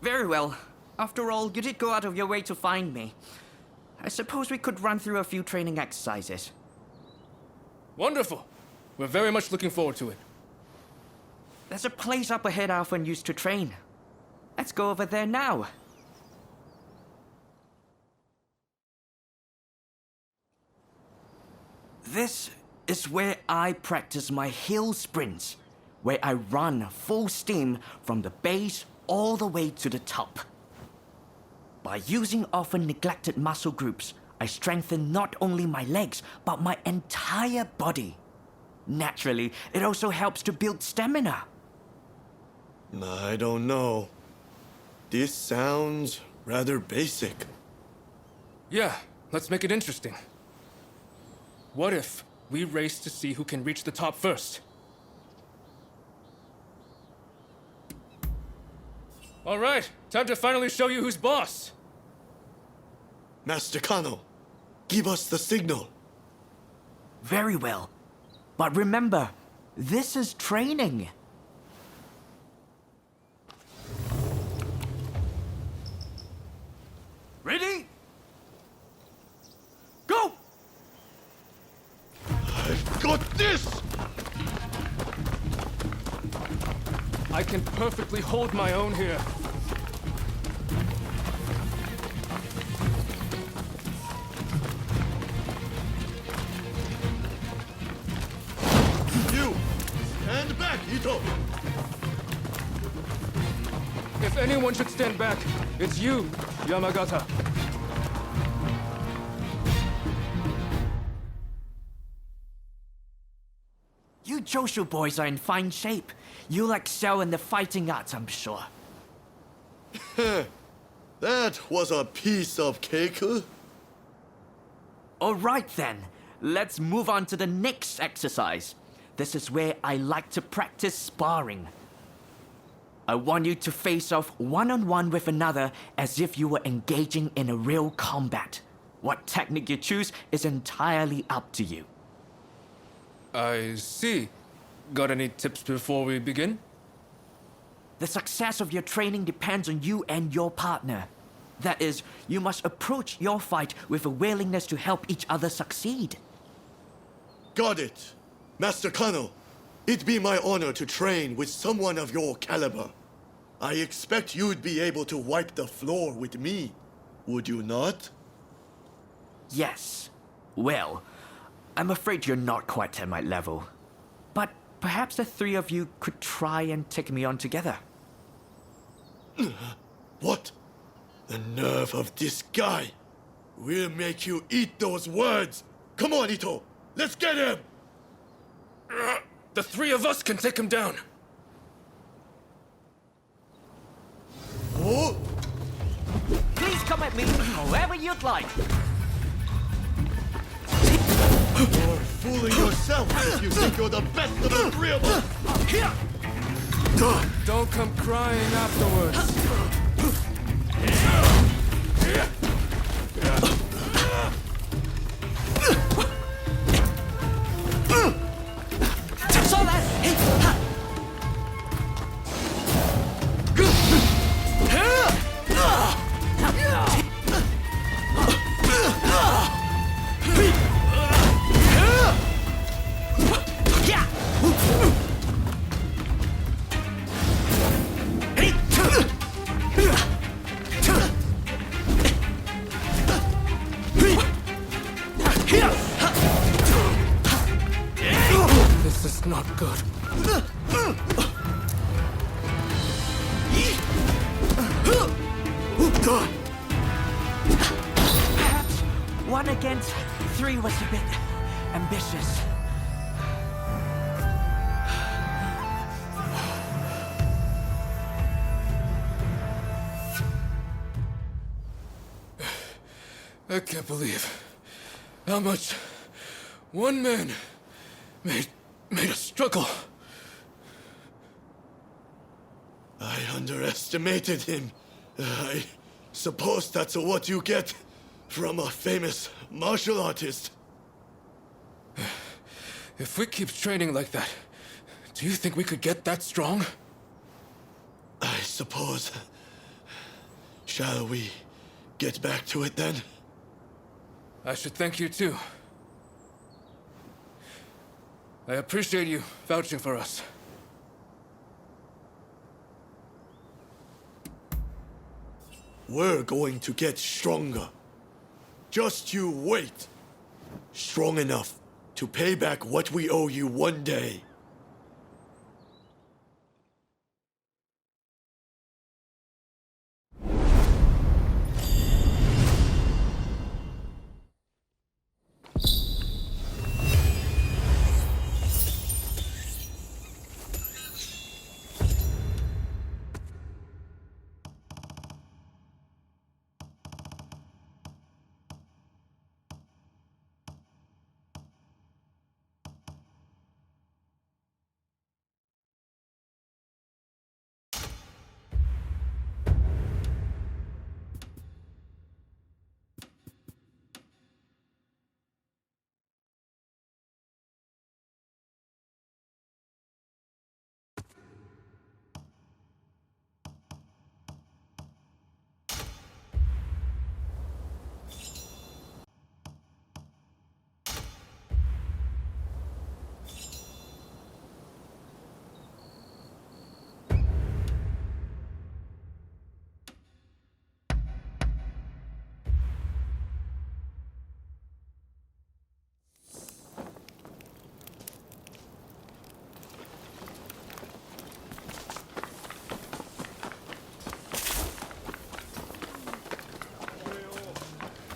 Very well. After all, you did go out of your way to find me. I suppose we could run through a few training exercises. Wonderful. We're very much looking forward to it. There's a place up ahead I often used to train. Let's go over there now. This is where I practice my hill sprints, where I run full steam from the base all the way to the top. By using often neglected muscle groups, I strengthen not only my legs, but my entire body. Naturally, it also helps to build stamina. I don't know. This sounds rather basic. Yeah, let's make it interesting. What if we race to see who can reach the top first? All right, time to finally show you who's boss. Master Kano, give us the signal. Very well. But remember, this is training. Ready? Go! I've got this! I can perfectly hold my own here. You! Stand back, Ito! If anyone should stand back, it's you, Yamagata. You Joshu boys are in fine shape. You'll excel in the fighting arts, I'm sure. That was a piece of cake. All right then, let's move on to the next exercise. This is where I like to practice sparring. I want you to face off one-on-one with another as if you were engaging in a real combat. What technique you choose is entirely up to you. I see. Got any tips before we begin? The success of your training depends on you and your partner. That is, you must approach your fight with a willingness to help each other succeed. Got it. Master Kano, it'd be my honor to train with someone of your caliber. I expect you'd be able to wipe the floor with me, would you not? Yes. Well, I'm afraid you're not quite at my level. But perhaps the three of you could try and take me on together. What? The nerve of this guy! We'll make you eat those words! Come on, Ito! Let's get him! The three of us can take him down. Oh! Please come at me however you'd like. You're fooling yourself if you think you're the best of the three of us! Don't come crying afterwards. Saw that! This is not good. Perhaps 1 against 3 was a bit ambitious. I can't believe how much one man made us struggle. I underestimated him. I suppose that's what you get from a famous martial artist. If we keep training like that, do you think we could get that strong? I suppose. Shall we get back to it then? I should thank you too. I appreciate you vouching for us. We're going to get stronger. Just you wait. Strong enough to pay back what we owe you one day.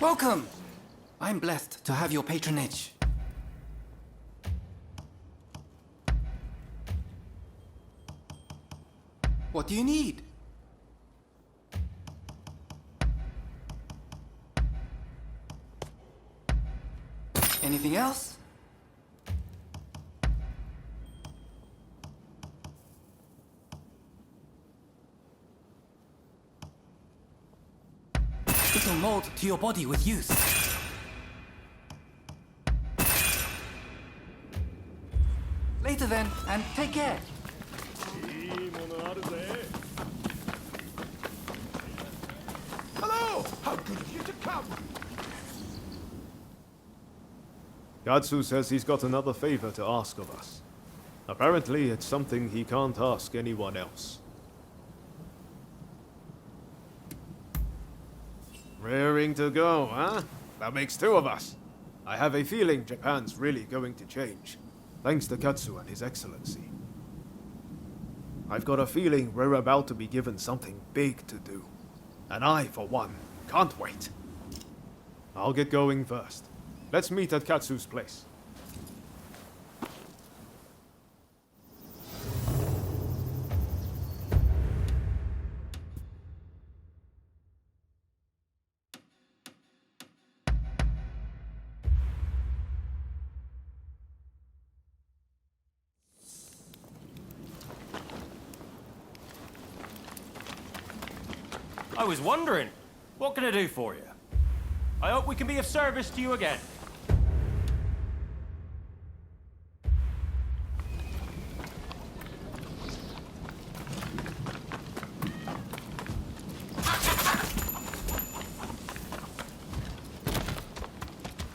Welcome! I'm blessed to have your patronage. What do you need? Anything else? It'll mold to your body with use. Later then, and take care. Hello! How good of you to come! Katsu says he's got another favor to ask of us. Apparently, it's something he can't ask anyone else. Raring to go, huh? That makes two of us. I have a feeling Japan's really going to change, thanks to Katsu and His Excellency. I've got a feeling we're about to be given something big to do. And I, for one, can't wait. I'll get going first. Let's meet at Katsu's place. I was wondering, what can I do for you? I hope we can be of service to you again.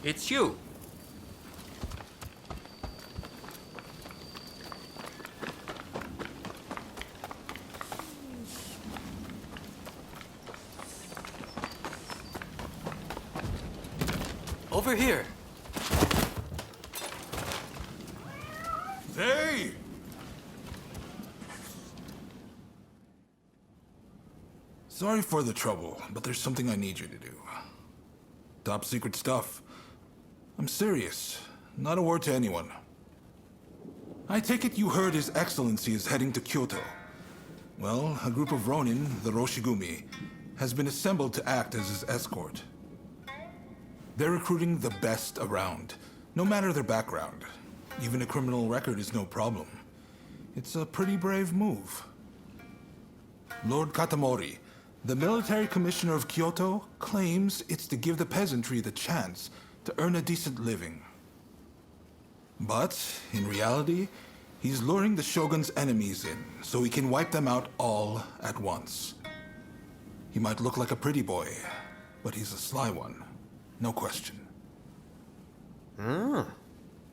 It's you. Over here. Hey! Sorry for the trouble, but there's something I need you to do. Top secret stuff. I'm serious. Not a word to anyone. I take it you heard His Excellency is heading to Kyoto. Well, a group of Ronin, the Roshigumi, has been assembled to act as his escort. They're recruiting the best around, no matter their background. Even a criminal record is no problem. It's a pretty brave move. Lord Katamori, the military commissioner of Kyoto, claims it's to give the peasantry the chance to earn a decent living. But, in reality, he's luring the Shogun's enemies in so he can wipe them out all at once. He might look like a pretty boy, but he's a sly one. No question.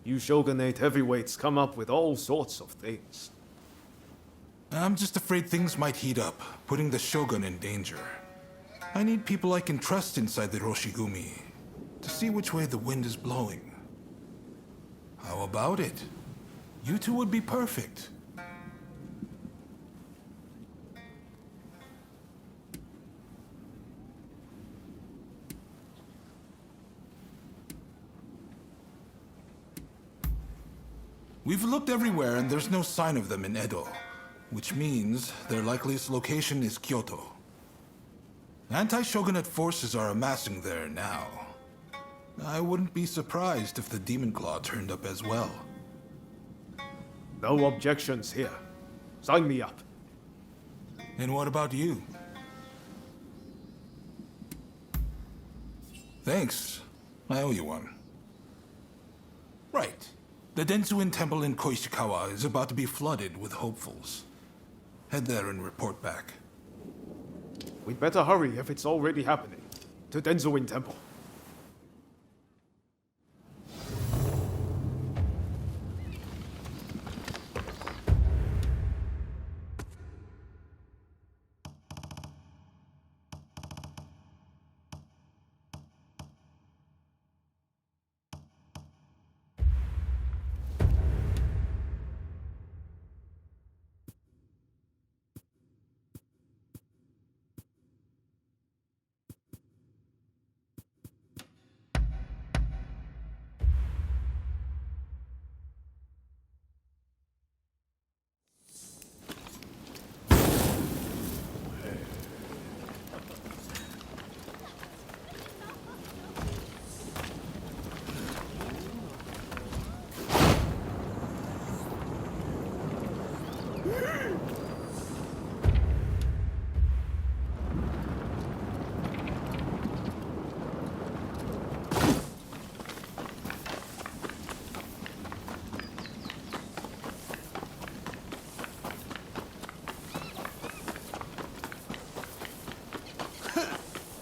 You shogunate heavyweights come up with all sorts of things. I'm just afraid things might heat up, putting the Shogun in danger. I need people I can trust inside the Roshigumi to see which way the wind is blowing. How about it? You two would be perfect. We've looked everywhere and there's no sign of them in Edo, which means their likeliest location is Kyoto. Anti-shogunate forces are amassing there now. I wouldn't be surprised if the Demon Claw turned up as well. No objections here. Sign me up. And what about you? Thanks. I owe you one. Right. The Densuin Temple in Koishikawa is about to be flooded with hopefuls. Head there and report back. We'd better hurry if it's already happening. To Denzuin Temple.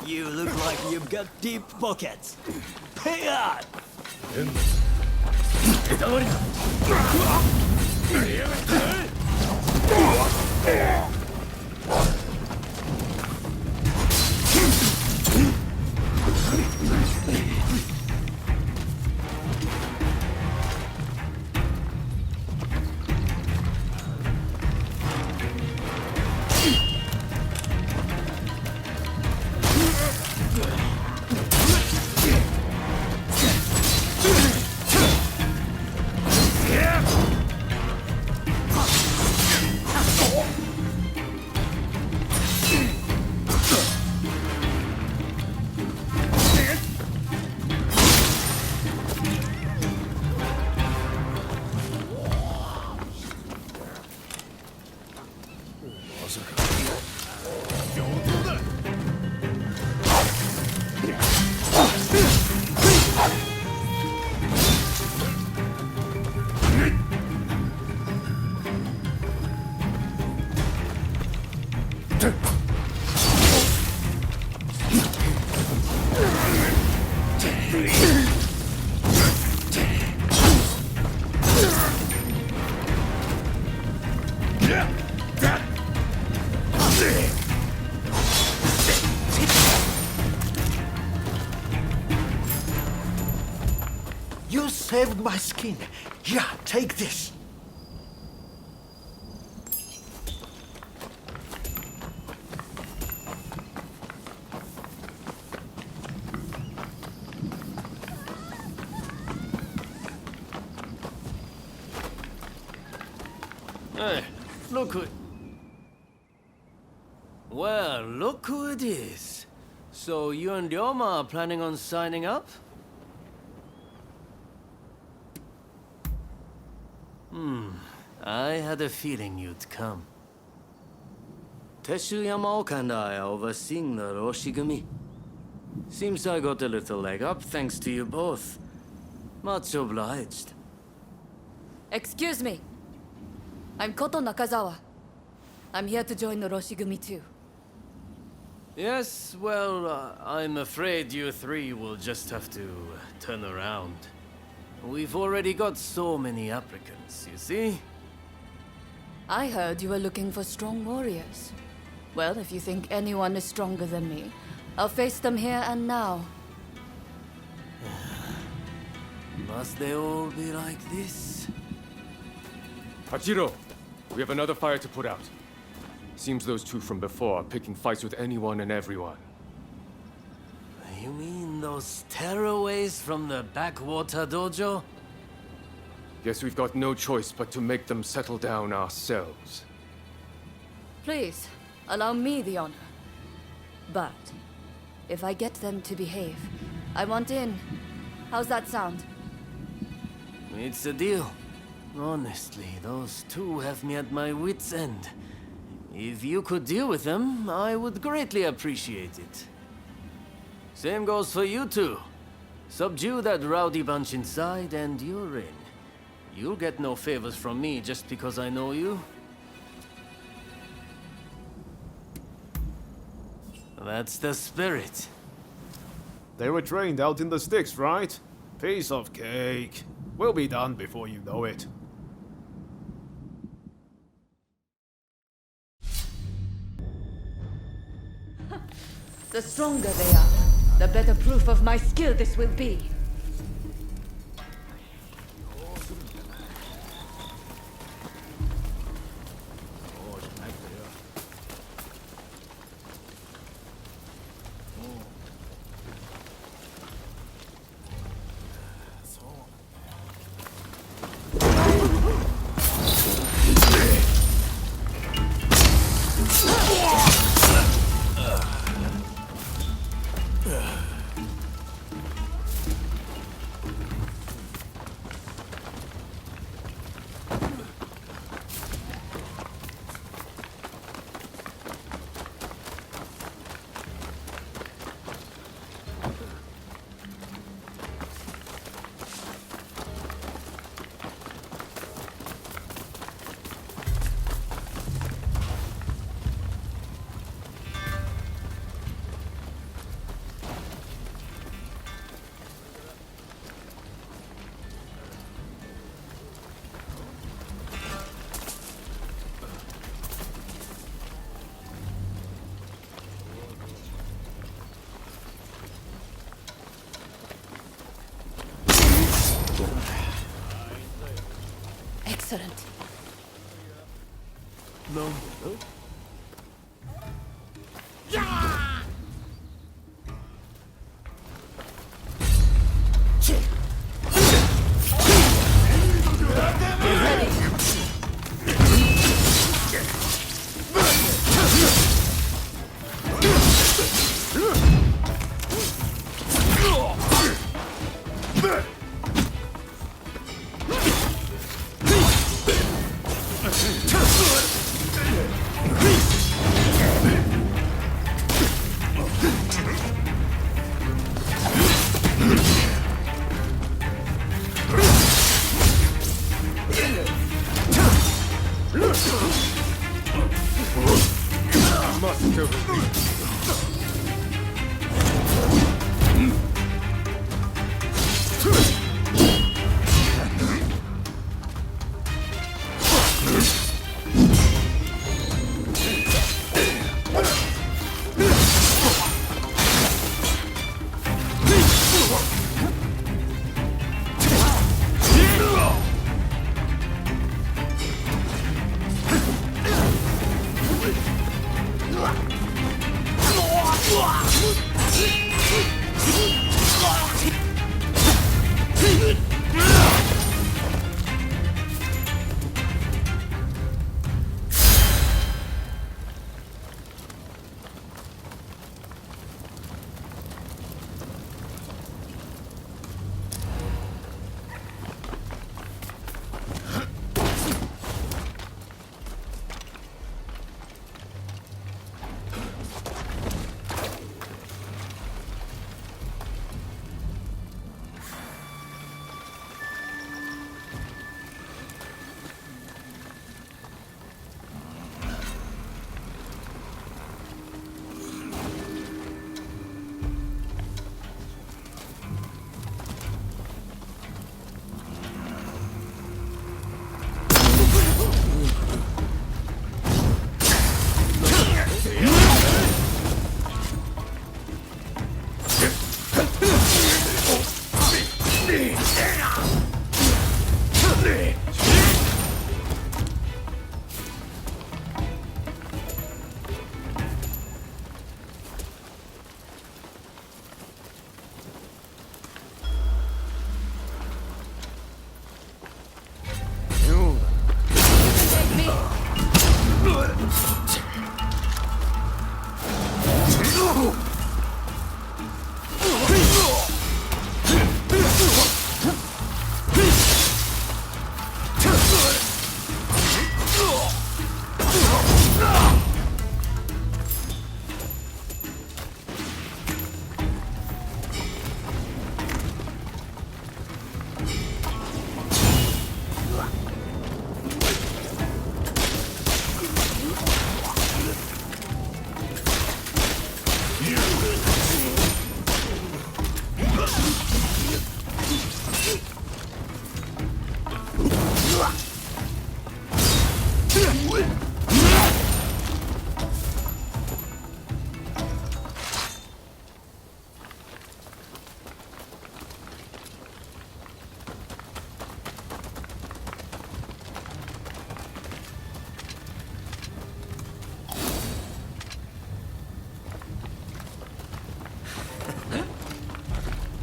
You look like you've got deep pockets. Hey on! You saved my skin. Yeah, take this. Hey, look who... Well, look who it is. So you and Ryoma are planning on signing up? I had a feeling you'd come. Teshu Yamaoka and I are overseeing the Roshigumi. Seems I got a little leg up thanks to you both. Much obliged. Excuse me. I'm Koto Nakazawa. I'm here to join the Roshigumi too. Yes, well, I'm afraid you three will just have to turn around. We've already got so many applicants, you see? I heard you were looking for strong warriors. Well, if you think anyone is stronger than me, I'll face them here and now. Must they all be like this? Hachiro, we have another fire to put out. Seems those two from before are picking fights with anyone and everyone. You mean those tearaways from the backwater dojo? Guess we've got no choice but to make them settle down ourselves. Please, allow me the honor. But, if I get them to behave, I want in. How's that sound? It's a deal. Honestly, those two have me at my wit's end. If you could deal with them, I would greatly appreciate it. Same goes for you two. Subdue that rowdy bunch inside and you're in. You'll get no favors from me just because I know you. That's the spirit. They were trained out in the sticks, right? Piece of cake. We'll be done before you know it. The stronger they are, the better proof of my skill this will be. Excellent. No.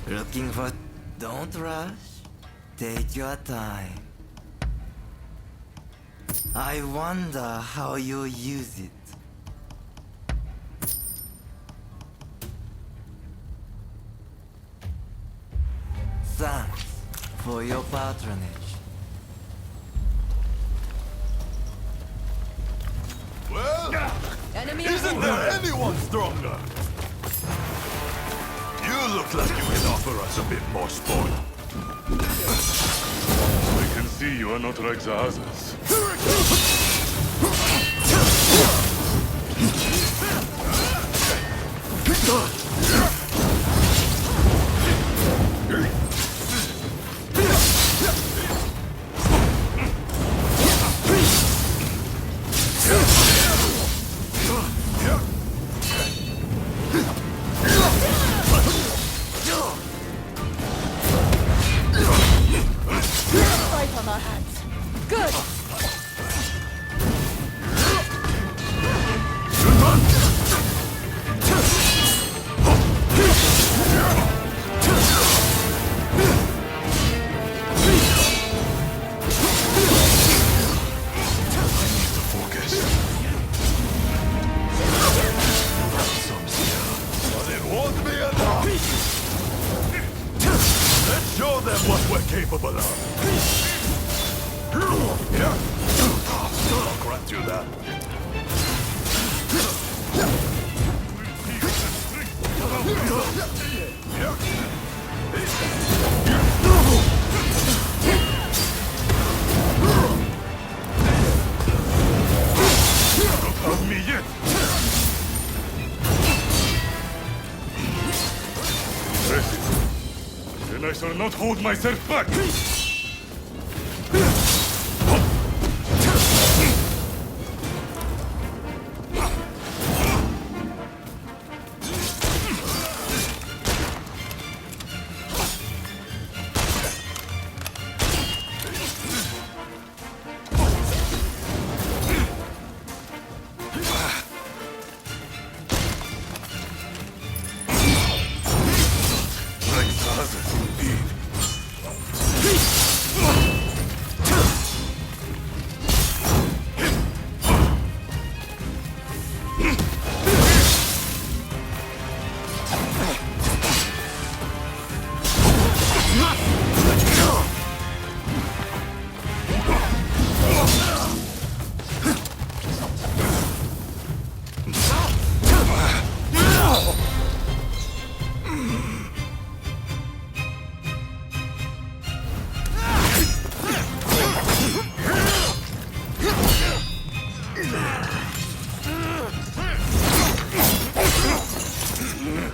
Looking for... Don't rush. Take your time. I wonder how you use it. Thanks for your patronage. Well, isn't there anyone stronger? You look like you can offer us a bit more spoil. I can see you are not like the others. Fight on our hands. Good. But it won't be enough. Let's show them what we're capable of. Yeah. I'll grant you that. Don't hurt me yet. Impressive. Then I shall not hold myself back.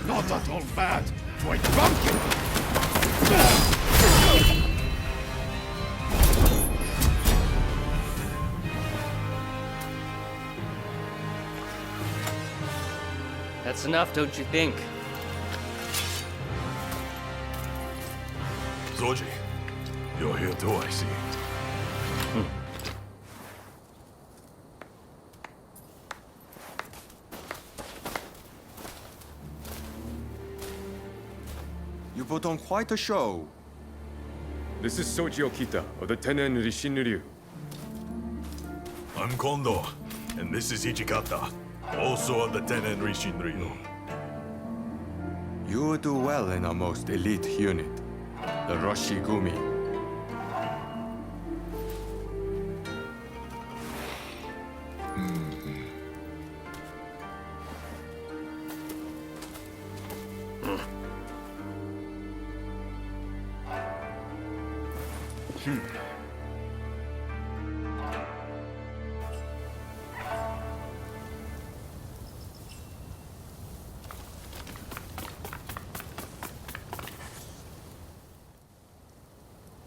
Not at all bad. Quite bumpkin. That's enough, don't you think? Zoji, you're here too, I see. You put on quite a show. This is Soji Okita of the Tenen Rishinryu. I'm Kondo, and this is Ichikata, also of the Tenen Rishinryu. You do well in our most elite unit, the Roshigumi.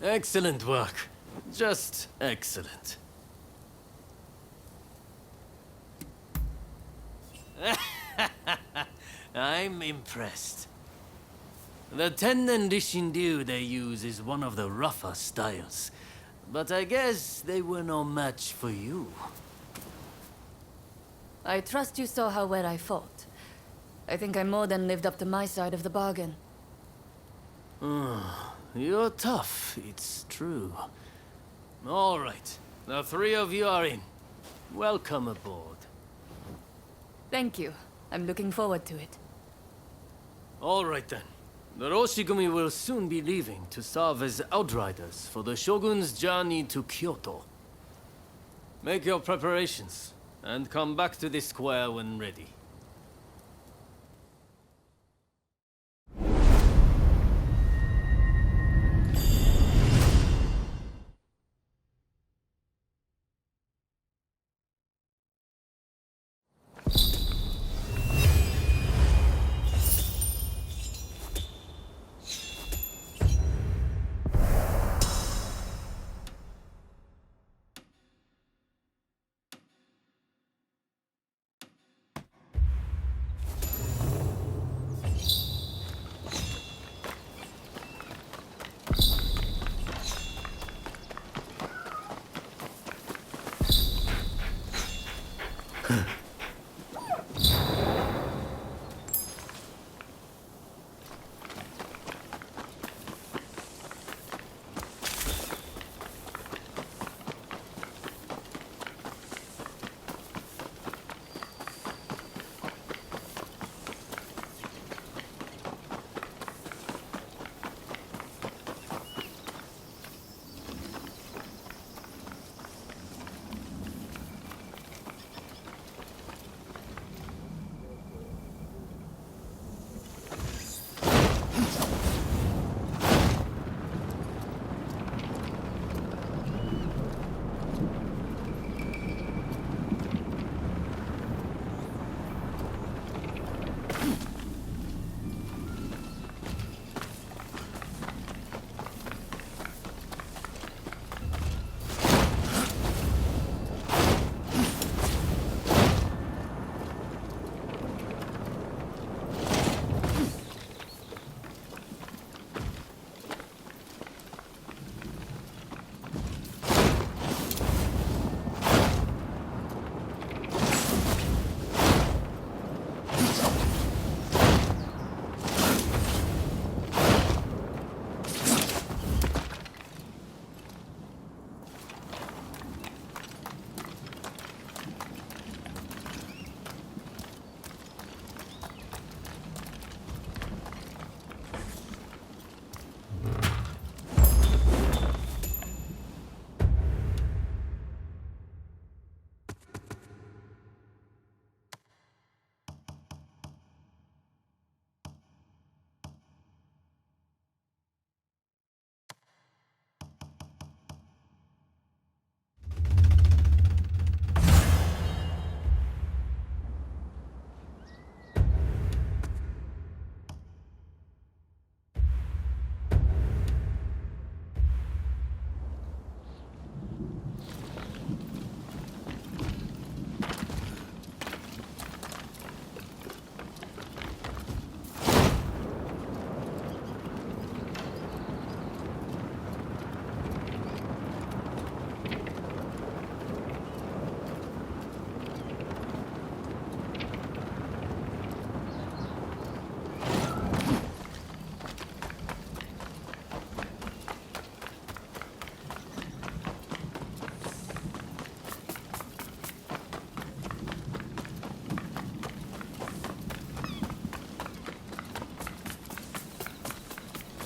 Excellent work. Just excellent. I'm impressed. The Tennen Rishindyu they use is one of the rougher styles. But I guess they were no match for you. I trust you saw how well I fought. I think I more than lived up to my side of the bargain. You're tough, it's true. All right, the three of you are in. Welcome aboard. Thank you. I'm looking forward to it. All right then. The Roshigumi will soon be leaving to serve as outriders for the Shogun's journey to Kyoto. Make your preparations, and come back to the square when ready.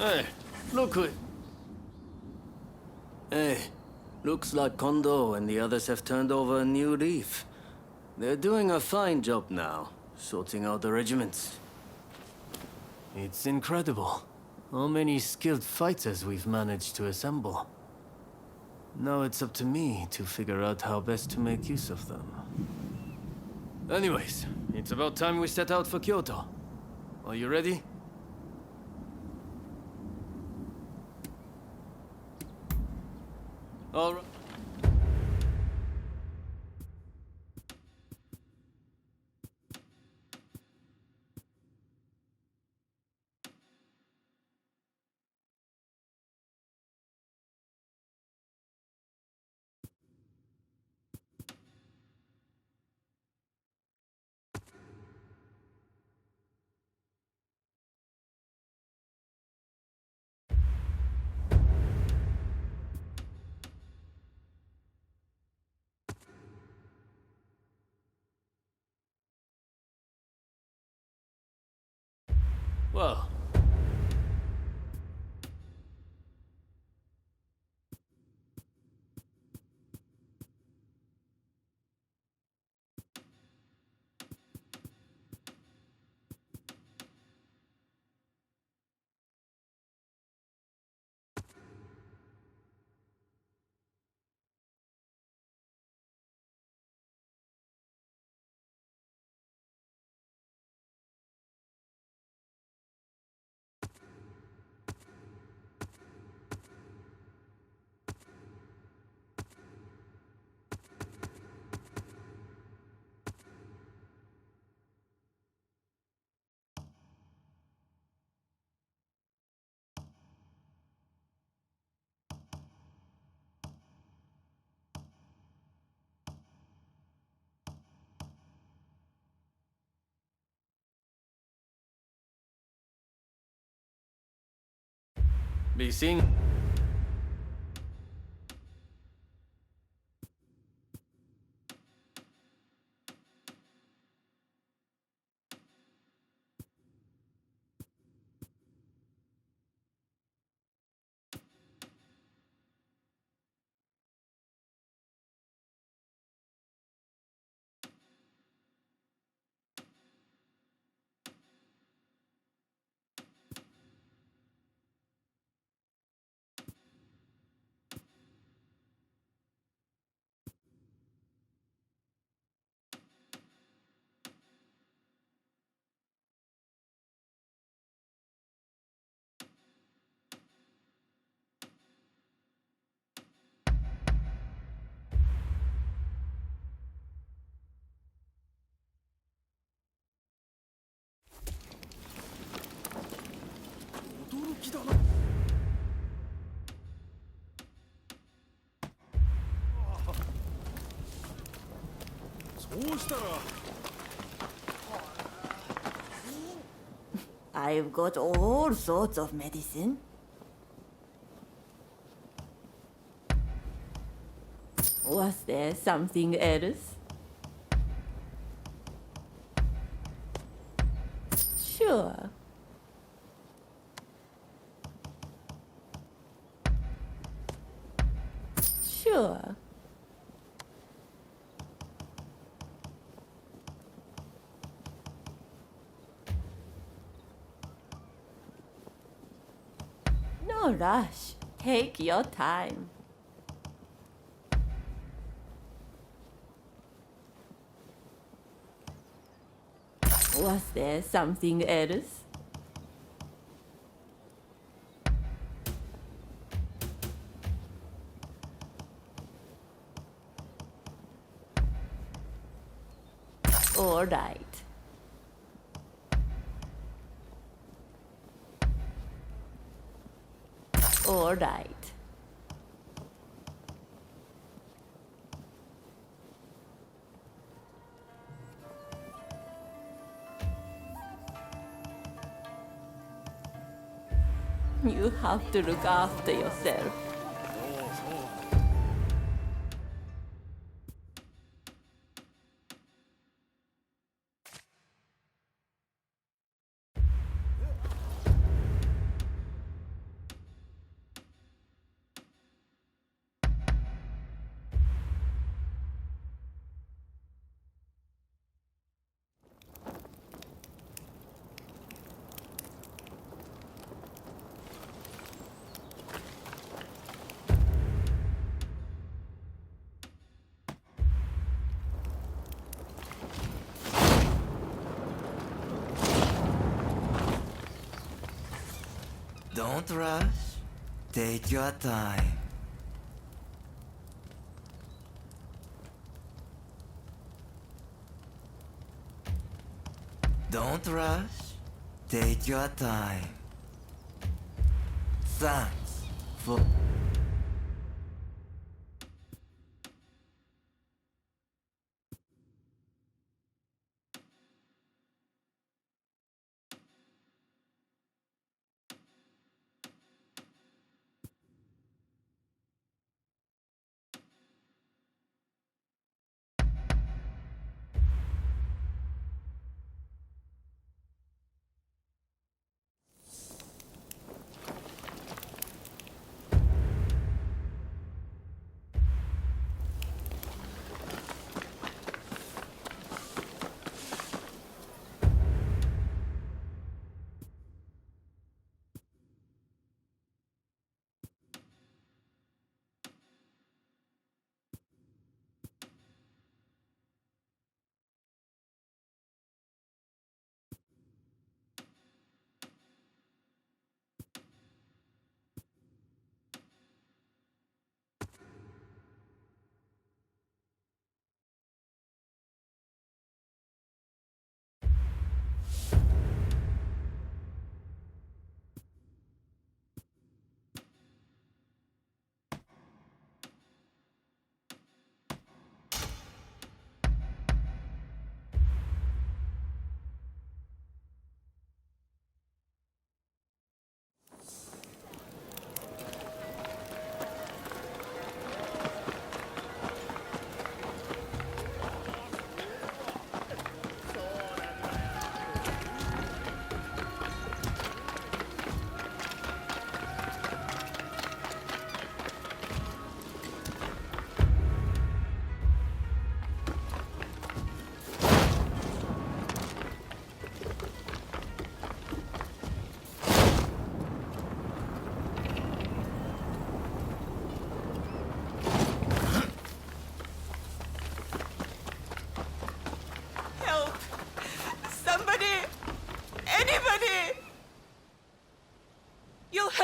Hey, look who... Hey, looks like Kondo and the others have turned over a new leaf. They're doing a fine job now, sorting out the regiments. It's incredible how many skilled fighters we've managed to assemble. Now it's up to me to figure out how best to make use of them. Anyways, it's about time we set out for Kyoto. Are you ready? All right. Well, be seen. I've got all sorts of medicine. Was there something else? Sure. Sure. No rush. Take your time. Was there something else? All right. All right. You have to look after yourself. Don't rush. Take your time. Don't rush. Take your time. Thanks for...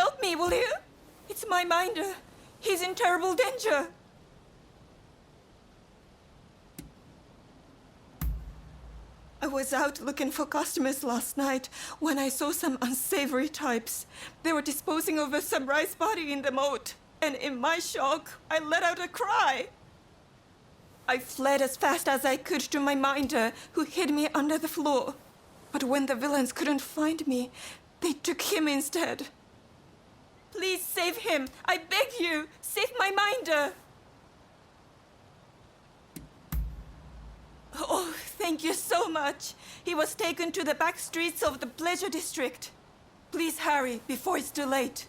help me, will you? It's my minder. He's in terrible danger. I was out looking for customers last night when I saw some unsavory types. They were disposing of a samurai body in the moat, and in my shock, I let out a cry. I fled as fast as I could to my minder, who hid me under the floor. But when the villains couldn't find me, they took him instead. Please save him. I beg you, save my minder. Oh, thank you so much. He was taken to the back streets of the Pleasure District. Please hurry before it's too late.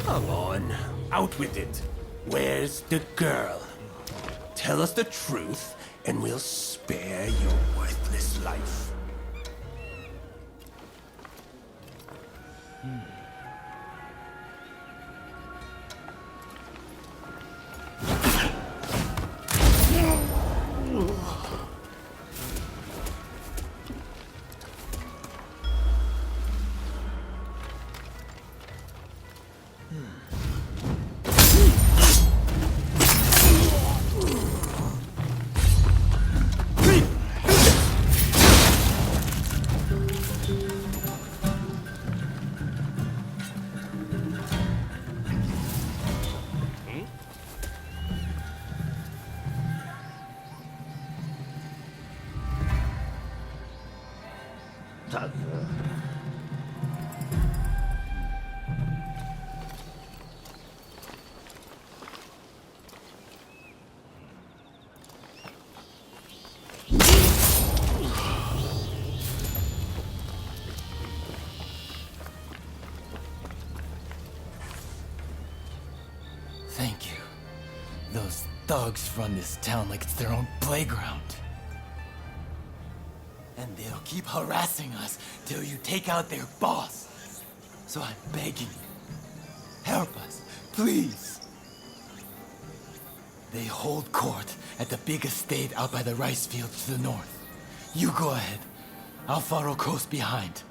Come on, out with it. Where's the girl? Tell us the truth, and we'll spare your worthless life. Thank you. Those thugs run this town like it's their own playground. And they'll keep harassing us till you take out their boss. So I'm begging you, help us, please. They hold court at the big estate out by the rice fields to the north. You go ahead. I'll follow close behind.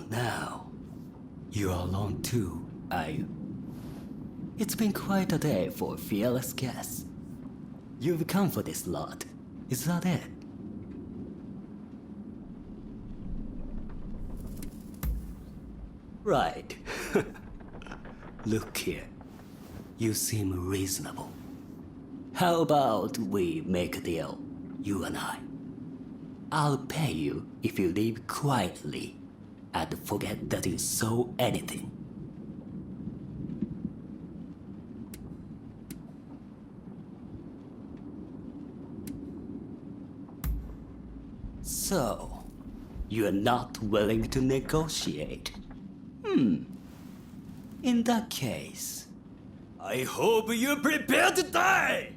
So now, you're alone too, are you? It's been quite a day for a fearless guest. You've come for this lot, is that it? Right. Look here. You seem reasonable. How about we make a deal, you and I? I'll pay you if you leave quietly and forget that you saw anything. So, you're not willing to negotiate? In that case, I hope you're prepared to die!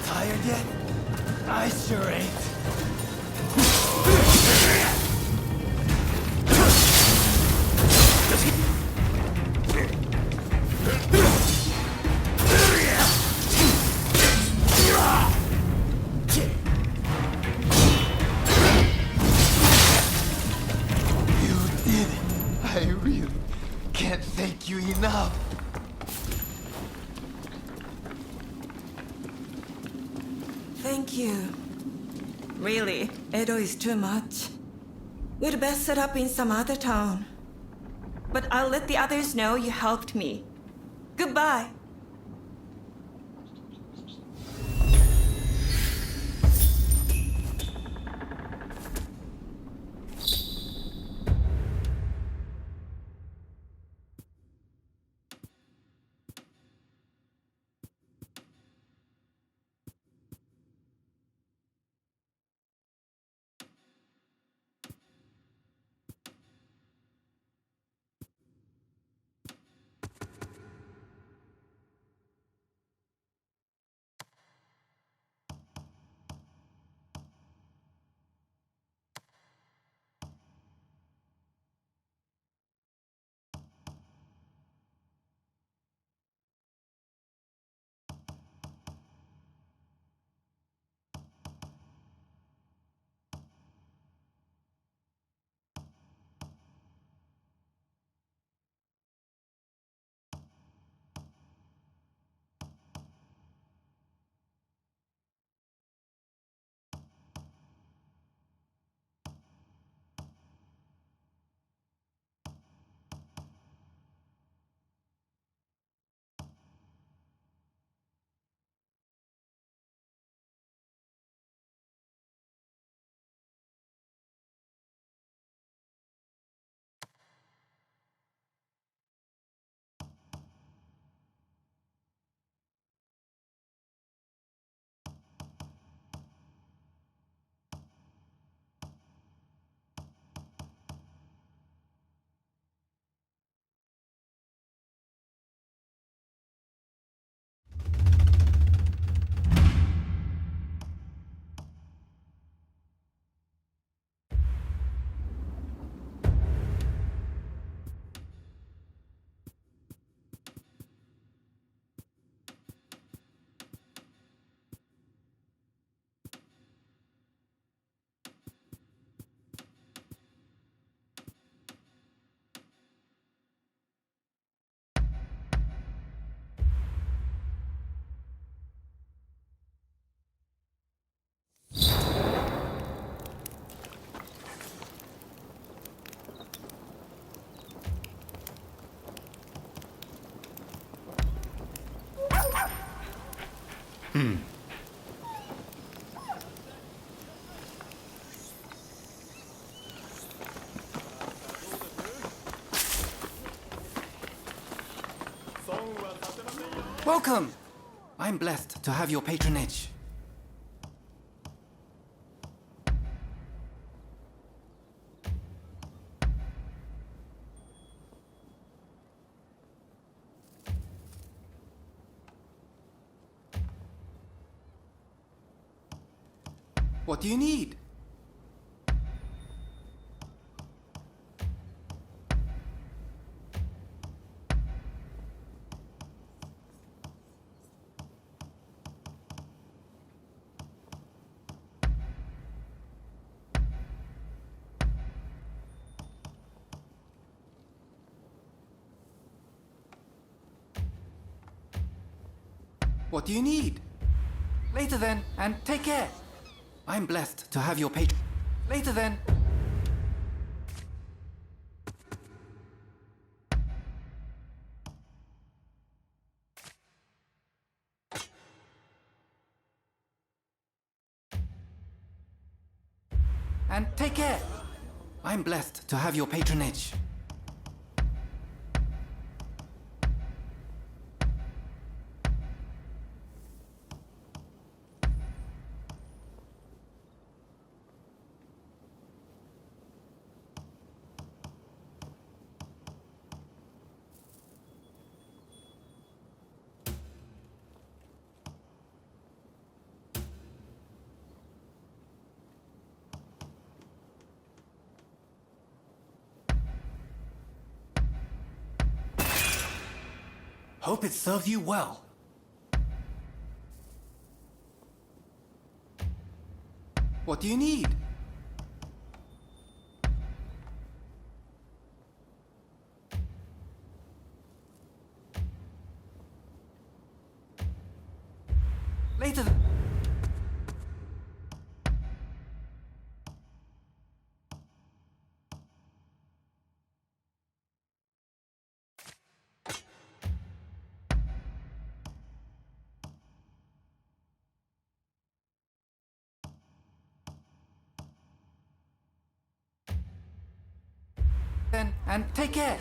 Tired yet? I sure ain't. You did it. I really can't thank you enough. Thank you. Really, Edo is too much. We'd best set up in some other town. But I'll let the others know you helped me. Goodbye. Welcome! I'm blessed to have your patronage. What do you need? What do you need? Later then, and take care. I'm blessed to have your patron. Later then. And take care. I'm blessed to have your patronage. Hope it serves you well. What do you need? Later. Then, and take care.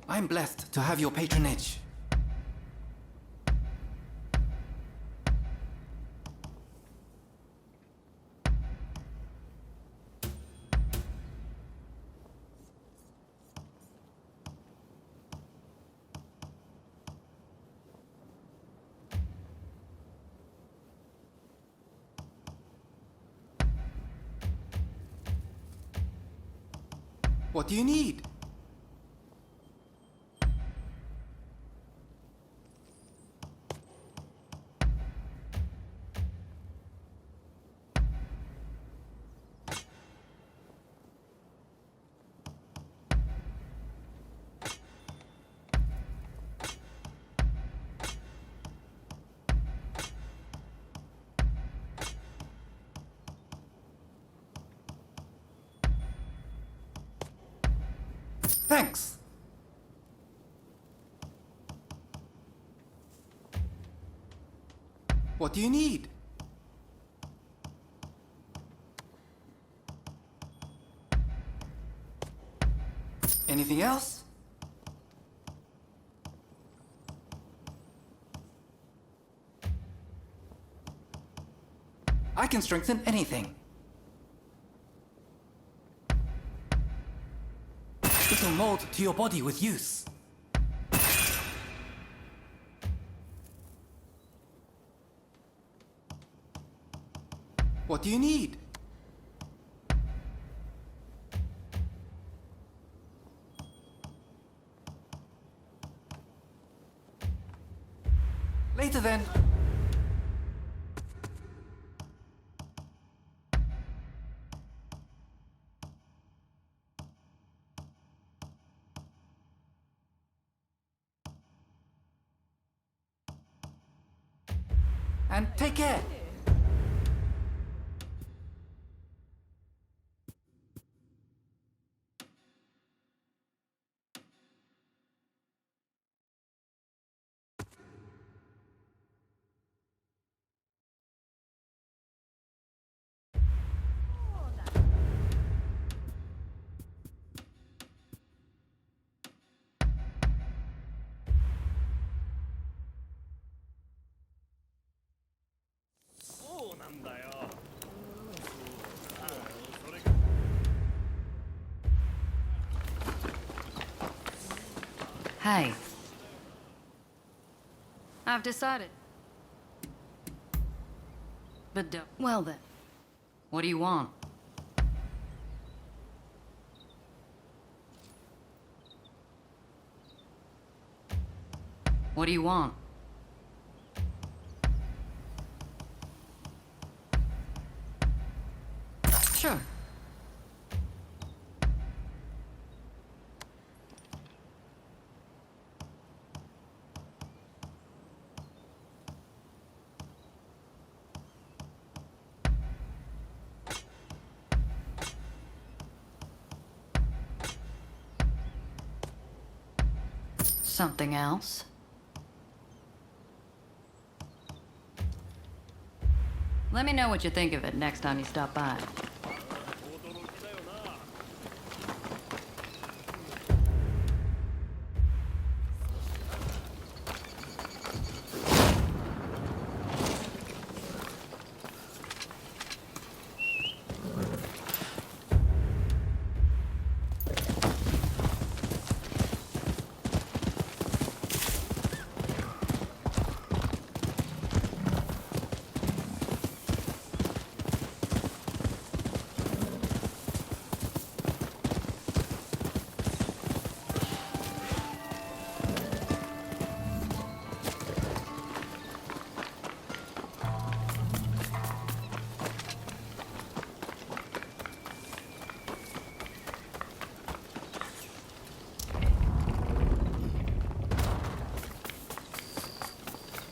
I'm blessed to have your patronage. What do you need? Thanks. What do you need? Anything else? I can strengthen anything. It'll mold to your body with use. What do you need? Later then. And take care. Hey. I've decided. But don't. Well then. What do you want? What do you want? Sure. Something else? Let me know what you think of it next time you stop by.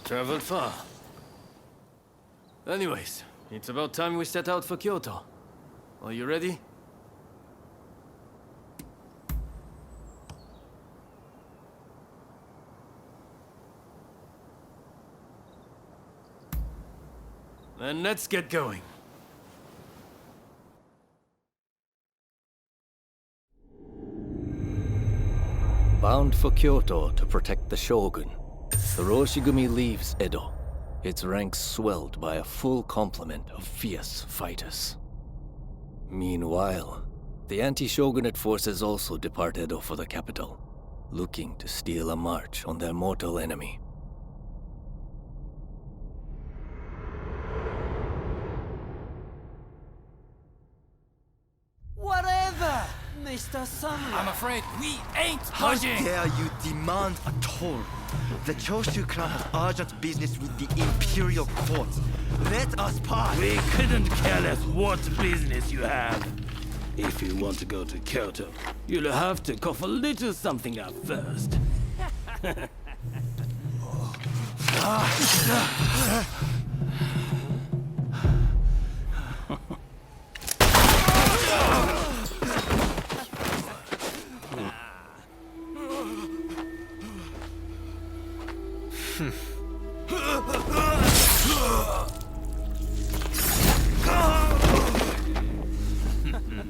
Traveled far. Anyways, it's about time we set out for Kyoto. Are you ready? Then let's get going. Bound for Kyoto to protect the Shogun, the Roshigumi leaves Edo, its ranks swelled by a full complement of fierce fighters. Meanwhile, the anti-shogunate forces also depart Edo for the capital, looking to steal a march on their mortal enemy. Whatever, Mr. Samurai. I'm afraid we ain't How budging. dare you demand a toll? The Choshu clan has urgent business with the Imperial Court. Let us pass! We couldn't care less what business you have. If you want to go to Kyoto, you'll have to cough a little something up first.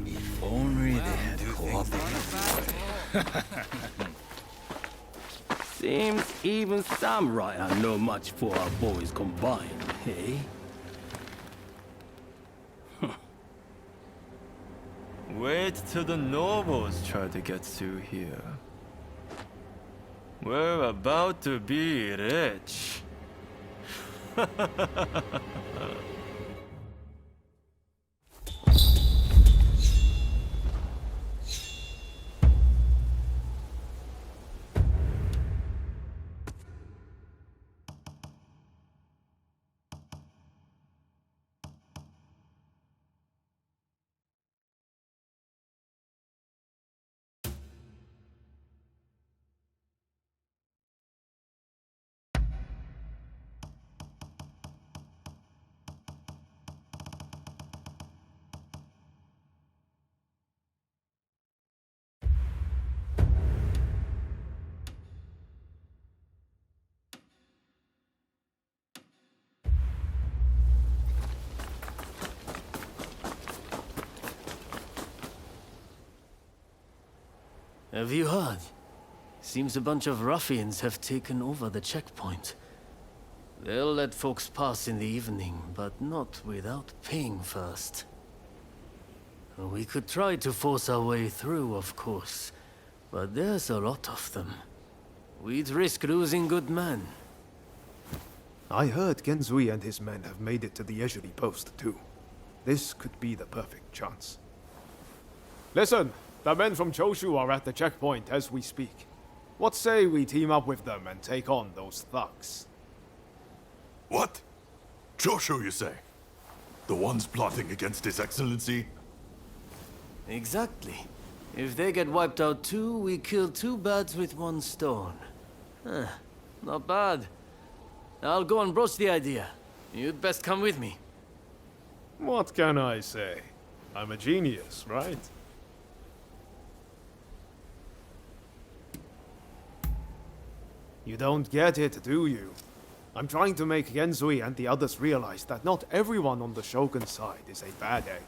If only they had cooperated. Seems even samurai are no match for our boys combined, hey? Wait till the nobles try to get through here. We're about to be rich. Have you heard? Seems a bunch of ruffians have taken over the checkpoint. They'll let folks pass in the evening, but not without paying first. We could try to force our way through, of course, but there's a lot of them. We'd risk losing good men. I heard Genzui and his men have made it to the Ejiri post, too. This could be the perfect chance. Listen, the men from Choshu are at the checkpoint as we speak. What say we team up with them and take on those thugs? What? Choshu, you say? The ones plotting against His Excellency? Exactly. If they get wiped out too, we kill two birds with one stone. Huh, not bad. I'll go and broach the idea. You'd best come with me. What can I say? I'm a genius, right? You don't get it, do you? I'm trying to make Genzui and the others realize that not everyone on the Shogun's side is a bad egg.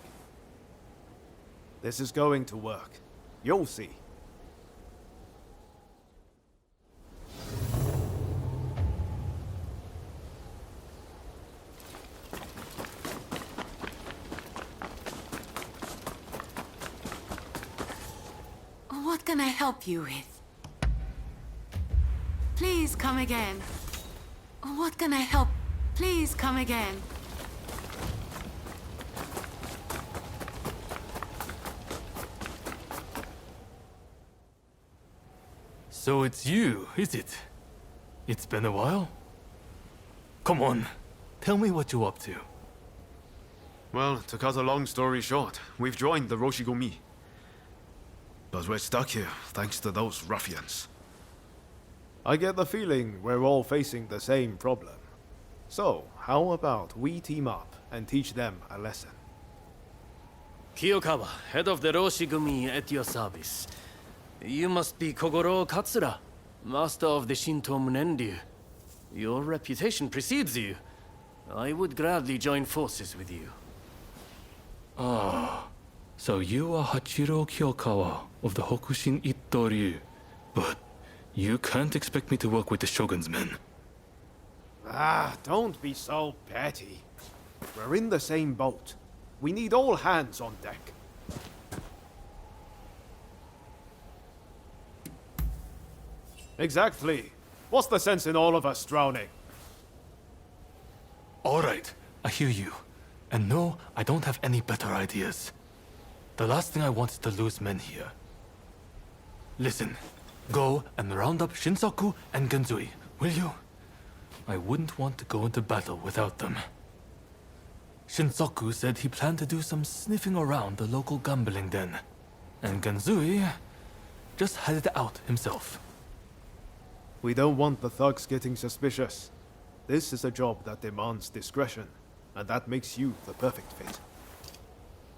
This is going to work. You'll see. What can I help you with? Please come again. What can I help? Please come again. So it's you, is it? It's been a while? Come on, tell me what you're up to. Well, to cut a long story short, we've joined the Roshigumi. But we're stuck here, thanks to those ruffians. I get the feeling we're all facing the same problem. So, how about we team up and teach them a lesson? Kiyokawa, head of the Roshigumi, at your service. You must be Kogoro Katsura, master of the Shinto Munenryu. Your reputation precedes you. I would gladly join forces with you. Ah, so you are Hachiro Kiyokawa of the Hokushin Itto-ryu. But you can't expect me to work with the Shogun's men. Ah, don't be so petty. We're in the same boat. We need all hands on deck. Exactly. What's the sense in all of us drowning? All right, I hear you. And no, I don't have any better ideas. The last thing I want is to lose men here. Listen, go and round up Shinsaku and Genzui, will you? I wouldn't want to go into battle without them. Shinsaku said he planned to do some sniffing around the local gambling den. And Genzui just headed out himself. We don't want the thugs getting suspicious. This is a job that demands discretion, and that makes you the perfect fit.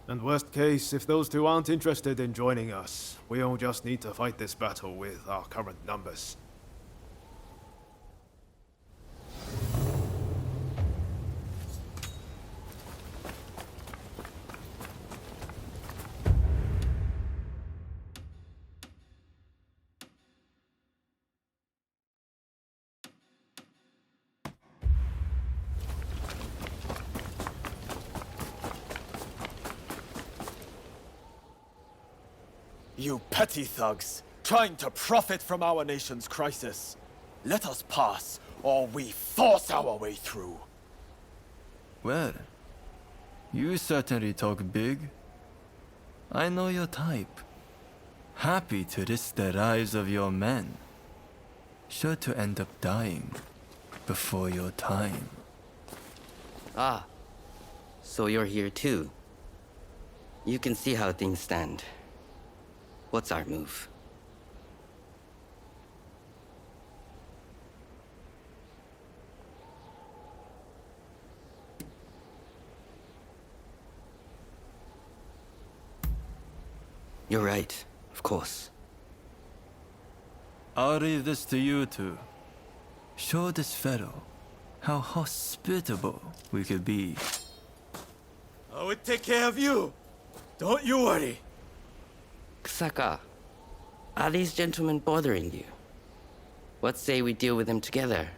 And worst case, if those two aren't interested in joining us, we'll just need to fight this battle with our current numbers. You petty thugs, trying to profit from our nation's crisis. Let us pass, or we force our way through. Well, you certainly talk big. I know your type. Happy to risk the lives of your men. Sure to end up dying before your time. Ah, so you're here too. You can see how things stand. What's our move? You're right, of course. I'll leave this to you two. Show this fellow how hospitable we could be. I will take care of you. Don't you worry. Kusaka, are these gentlemen bothering you? What say we deal with them together?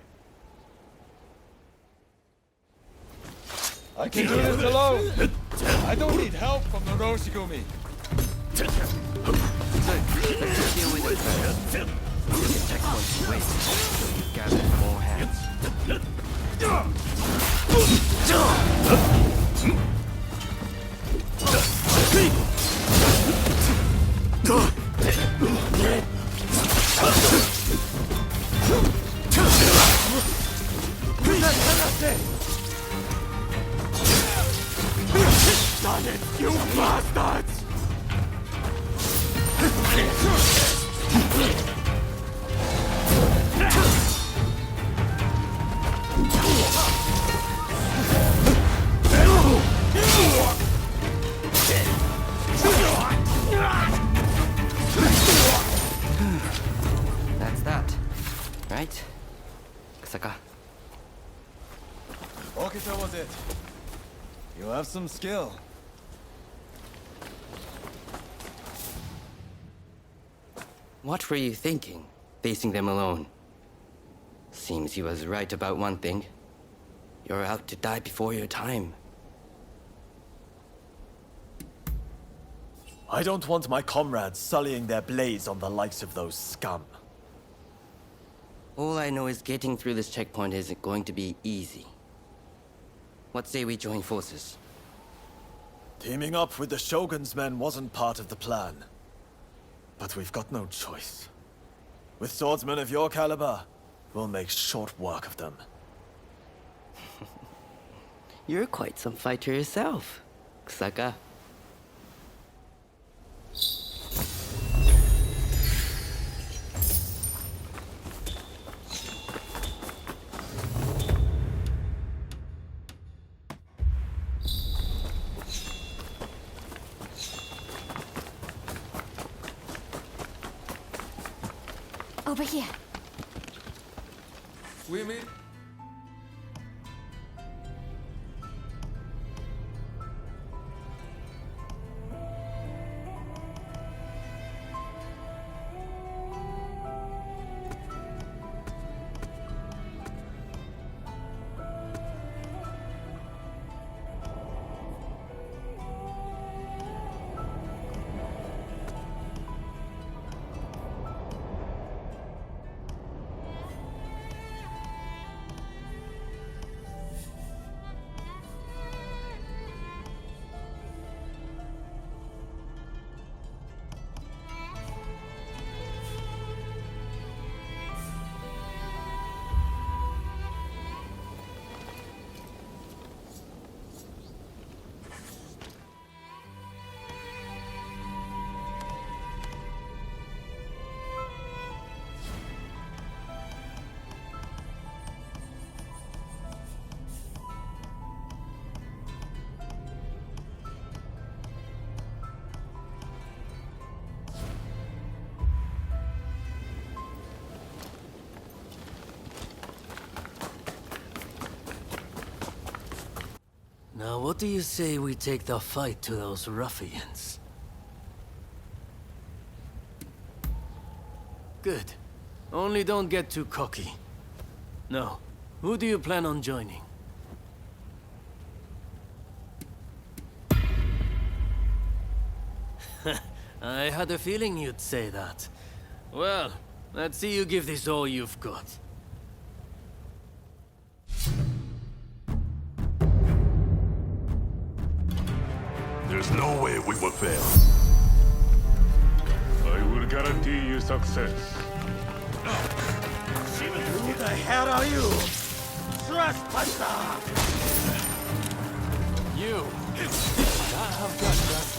I can do this alone. I don't need help from the Roshigumi. Good. Let's deal with it first. The checkpoint's away, so we gather more hands. Done it, you bastards! That's that, right? Kusaka. KYOTO was it. You have some skill. What were you thinking, facing them alone? Seems he was right about one thing. You're out to die before your time. I don't want my comrades sullying their blades on the likes of those scum. All I know is getting through this checkpoint isn't going to be easy. What say we join forces? Teaming up with the Shogun's men wasn't part of the plan. But we've got no choice. With swordsmen of your caliber, we'll make short work of them. You're quite some fighter yourself, Kusaka. Over here. Women. Now, what do you say we take the fight to those ruffians? Good. Only don't get too cocky. No. Who do you plan on joining? I had a feeling you'd say that. Well, let's see you give this all you've got. There's no way we will fail. I will guarantee you success. Who the hell are you? Trespasser! You! I have got trust.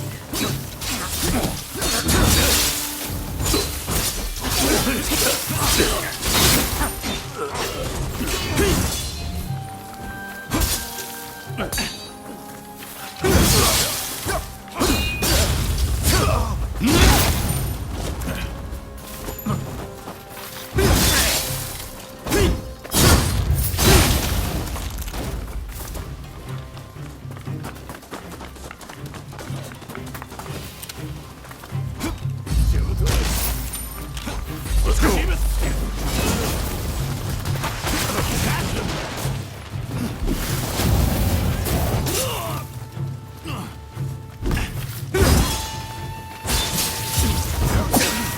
Let's go!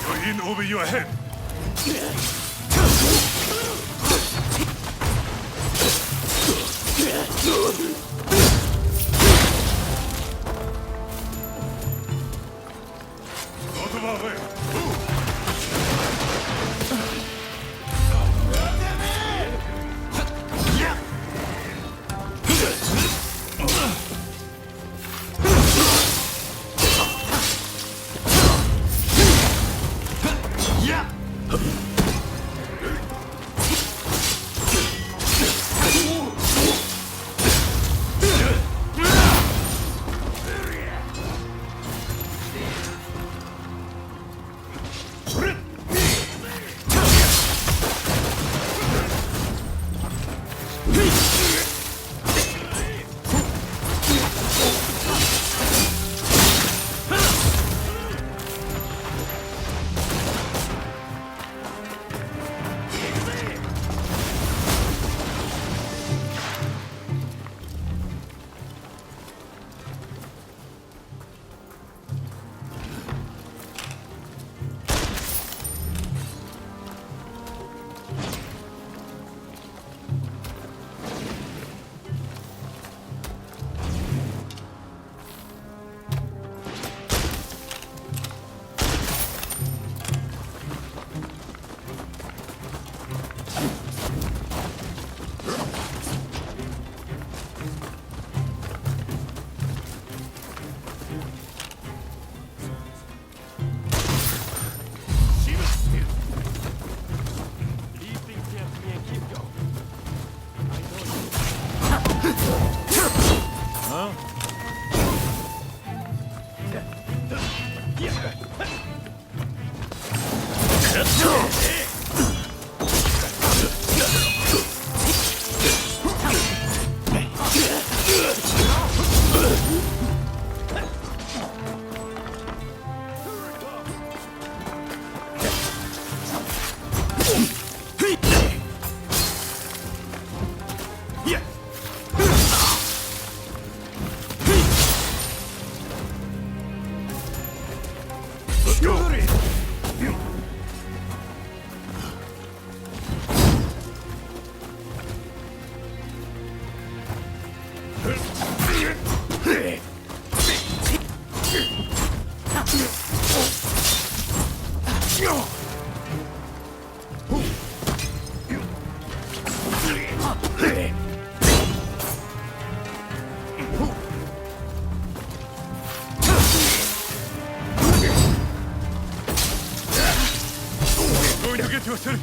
You're in over your head! Out of our way! Move!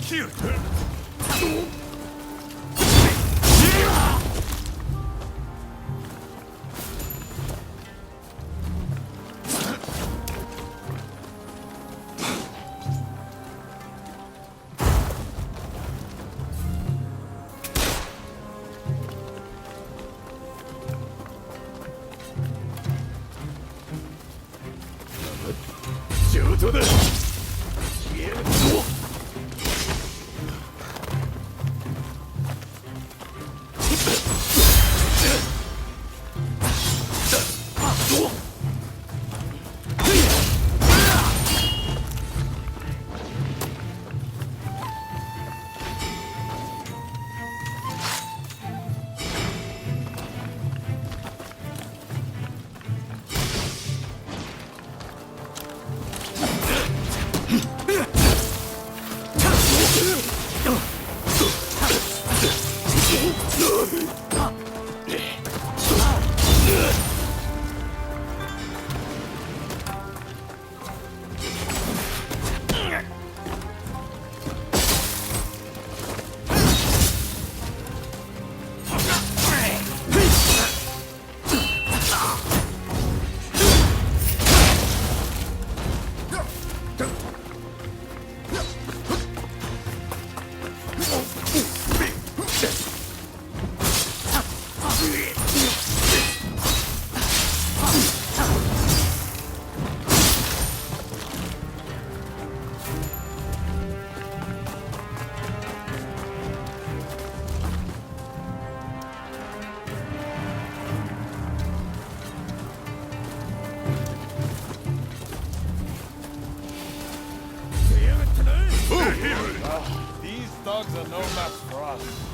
Cute. These thugs are no match for us.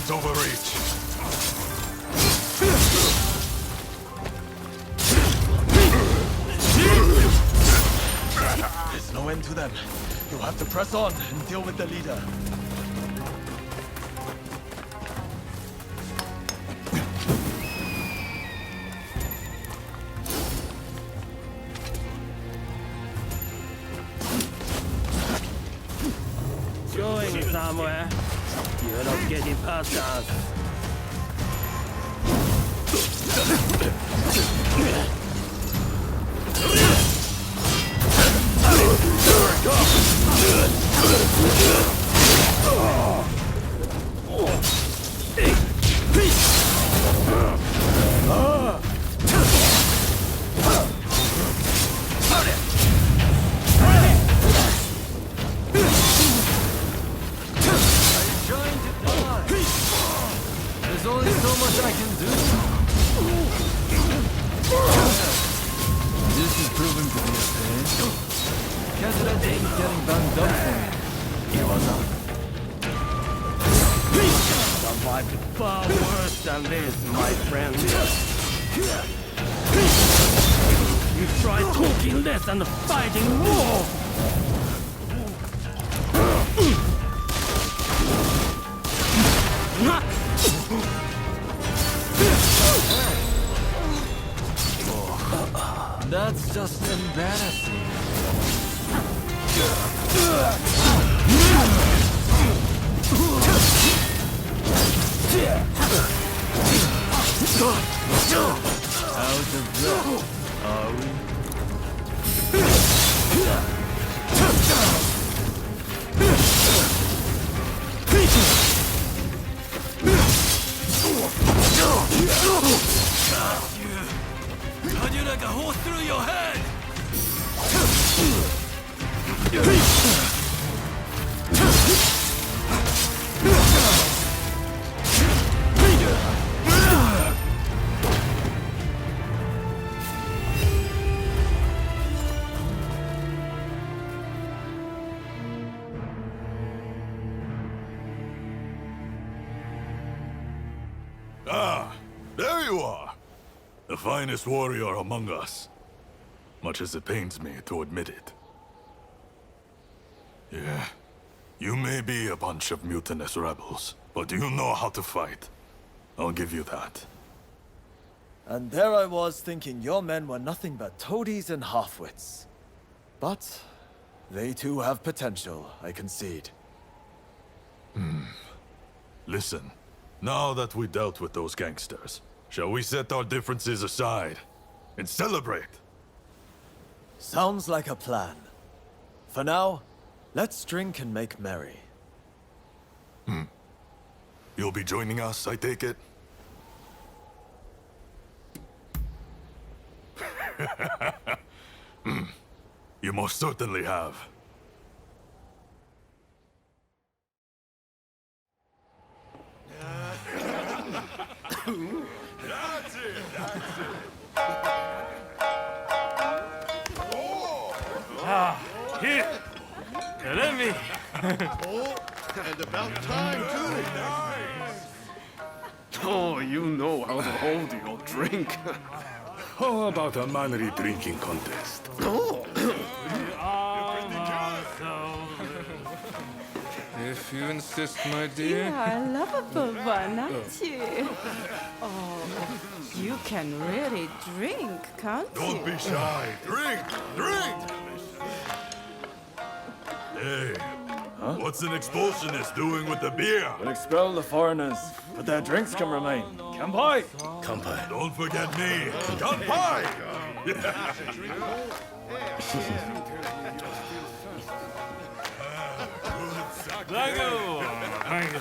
Please overreach. There's no end to them. You'll have to press on and deal with the leader. Going somewhere. You're not getting past us. There's only so much I can do. This is proven to be a pain. Can't let him keep getting banged up for me. It was up. Survived far worse than this, my friend. You try talking less and fighting more! That's just embarrassing. Out of breath, are we? Cut you like a horse through your head! Ah, there you are. The finest warrior among us. Much as it pains me to admit it. Yeah, you may be a bunch of mutinous rebels, but you know how to fight. I'll give you that. And there I was thinking your men were nothing but toadies and halfwits. But they too have potential, I concede. Listen, now that we dealt with those gangsters, shall we set our differences aside and celebrate? Sounds like a plan. For now, let's drink and make merry. You'll be joining us, I take it? You most certainly have. That's it, that's it. Here! Let me! Oh, and about time, too. Oh, you know how to hold your drink. How about a manly drinking contest? Oh. If you insist, my You dear. are a lovable one, aren't you? Oh, you can really drink, can't you? Don't be shy. Drink! Drink! Hey, what's an expulsionist doing with the beer? We'll expel the foreigners, but their drinks can remain. Kanpai! Kanpai. Don't forget me. Kanpai! Thank you! Thank you!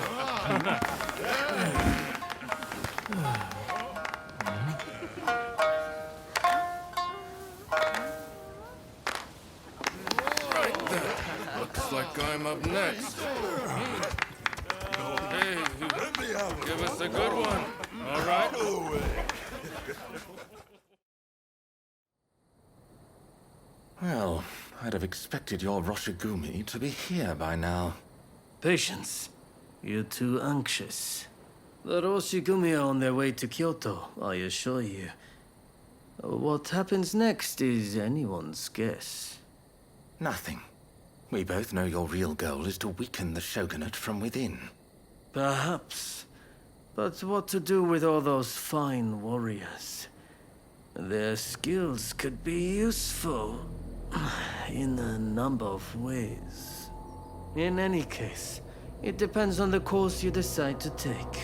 Right there. Looks like I'm up next. Hey, give us a good one. All right? Well, I'd have expected your Roshigumi to be here by now. Patience. You're too anxious. The Roshigumi are on their way to Kyoto, I assure you. What happens next is anyone's guess. Nothing. We both know your real goal is to weaken the shogunate from within. Perhaps. But what to do with all those fine warriors? Their skills could be useful in a number of ways. In any case, it depends on the course you decide to take.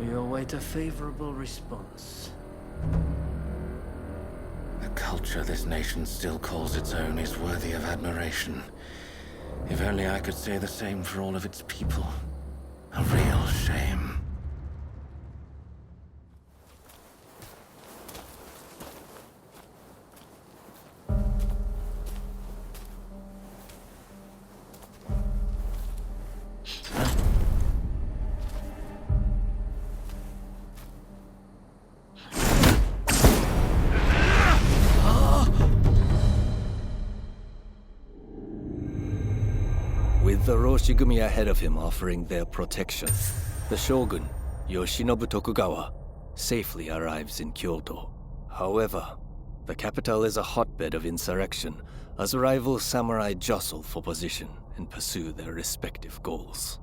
We await a favorable response. The culture this nation still calls its own is worthy of admiration. If only I could say the same for all of its people. A real shame. With the Roshigumi ahead of him offering their protection, the shogun, Yoshinobu Tokugawa, safely arrives in Kyoto. However, the capital is a hotbed of insurrection as rival samurai jostle for position and pursue their respective goals.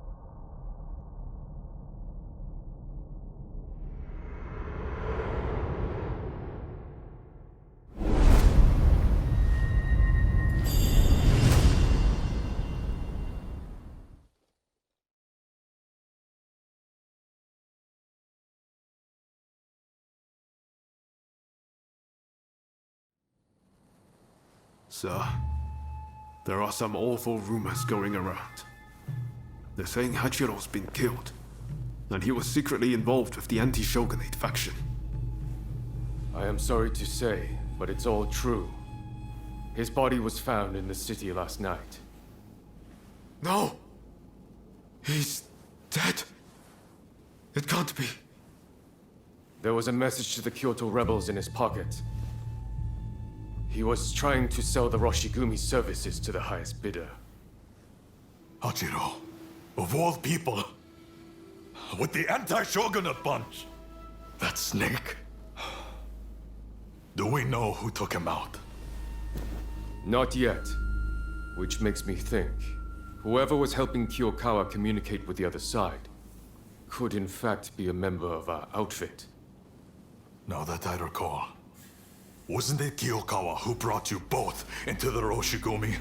Sir, there are some awful rumors going around. They're saying Hachiro's been killed, and he was secretly involved with the anti-shogunate faction. I am sorry to say, but it's all true. His body was found in the city last night. No! He's dead. It can't be. There was a message to the Kyoto rebels in his pocket. He was trying to sell the Roshigumi services to the highest bidder. Hachiro, of all people, with the anti-shogunate bunch. That snake. Do we know who took him out? Not yet. Which makes me think, whoever was helping Kiyokawa communicate with the other side could in fact be a member of our outfit. Now that I recall, wasn't it Kiyokawa who brought you both into the Roshigumi?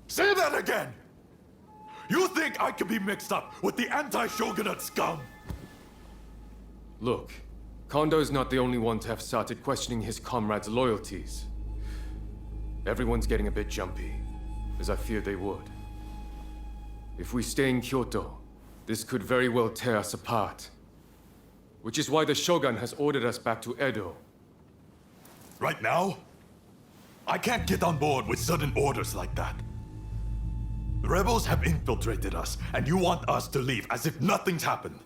Say that again! You think I could be mixed up with the anti-shogunate scum? Look, Kondo's not the only one to have started questioning his comrades' loyalties. Everyone's getting a bit jumpy, as I feared they would. If we stay in Kyoto, this could very well tear us apart. Which is why the Shogun has ordered us back to Edo. Right now? I can't get on board with sudden orders like that. The rebels have infiltrated us, and you want us to leave as if nothing's happened.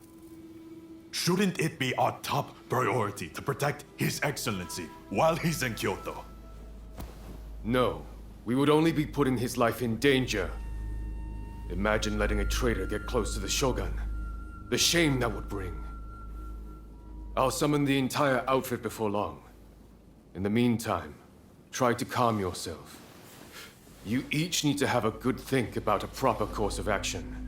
Shouldn't it be our top priority to protect His Excellency while he's in Kyoto? No, we would only be putting his life in danger. Imagine letting a traitor get close to the Shogun. The shame that would bring. I'll summon the entire outfit before long. In the meantime, try to calm yourself. You each need to have a good think about a proper course of action.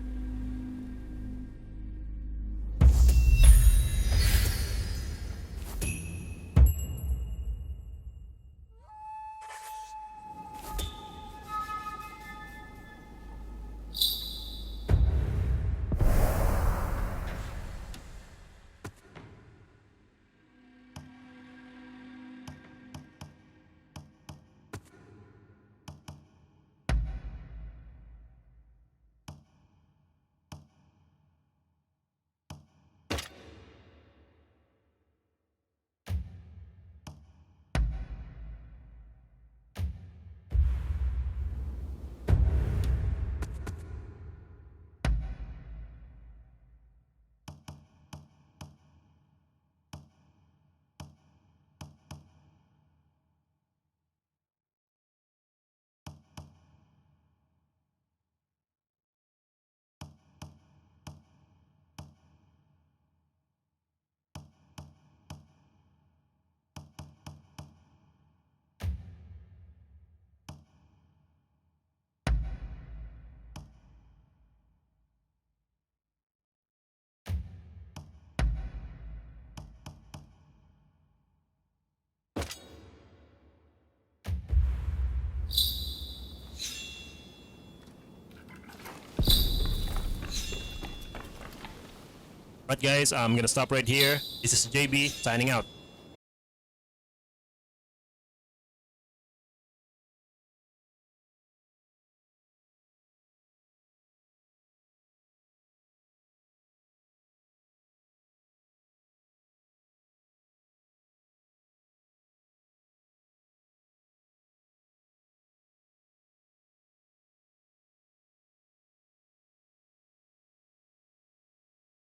But guys, I'm gonna stop right here. This is JB signing out.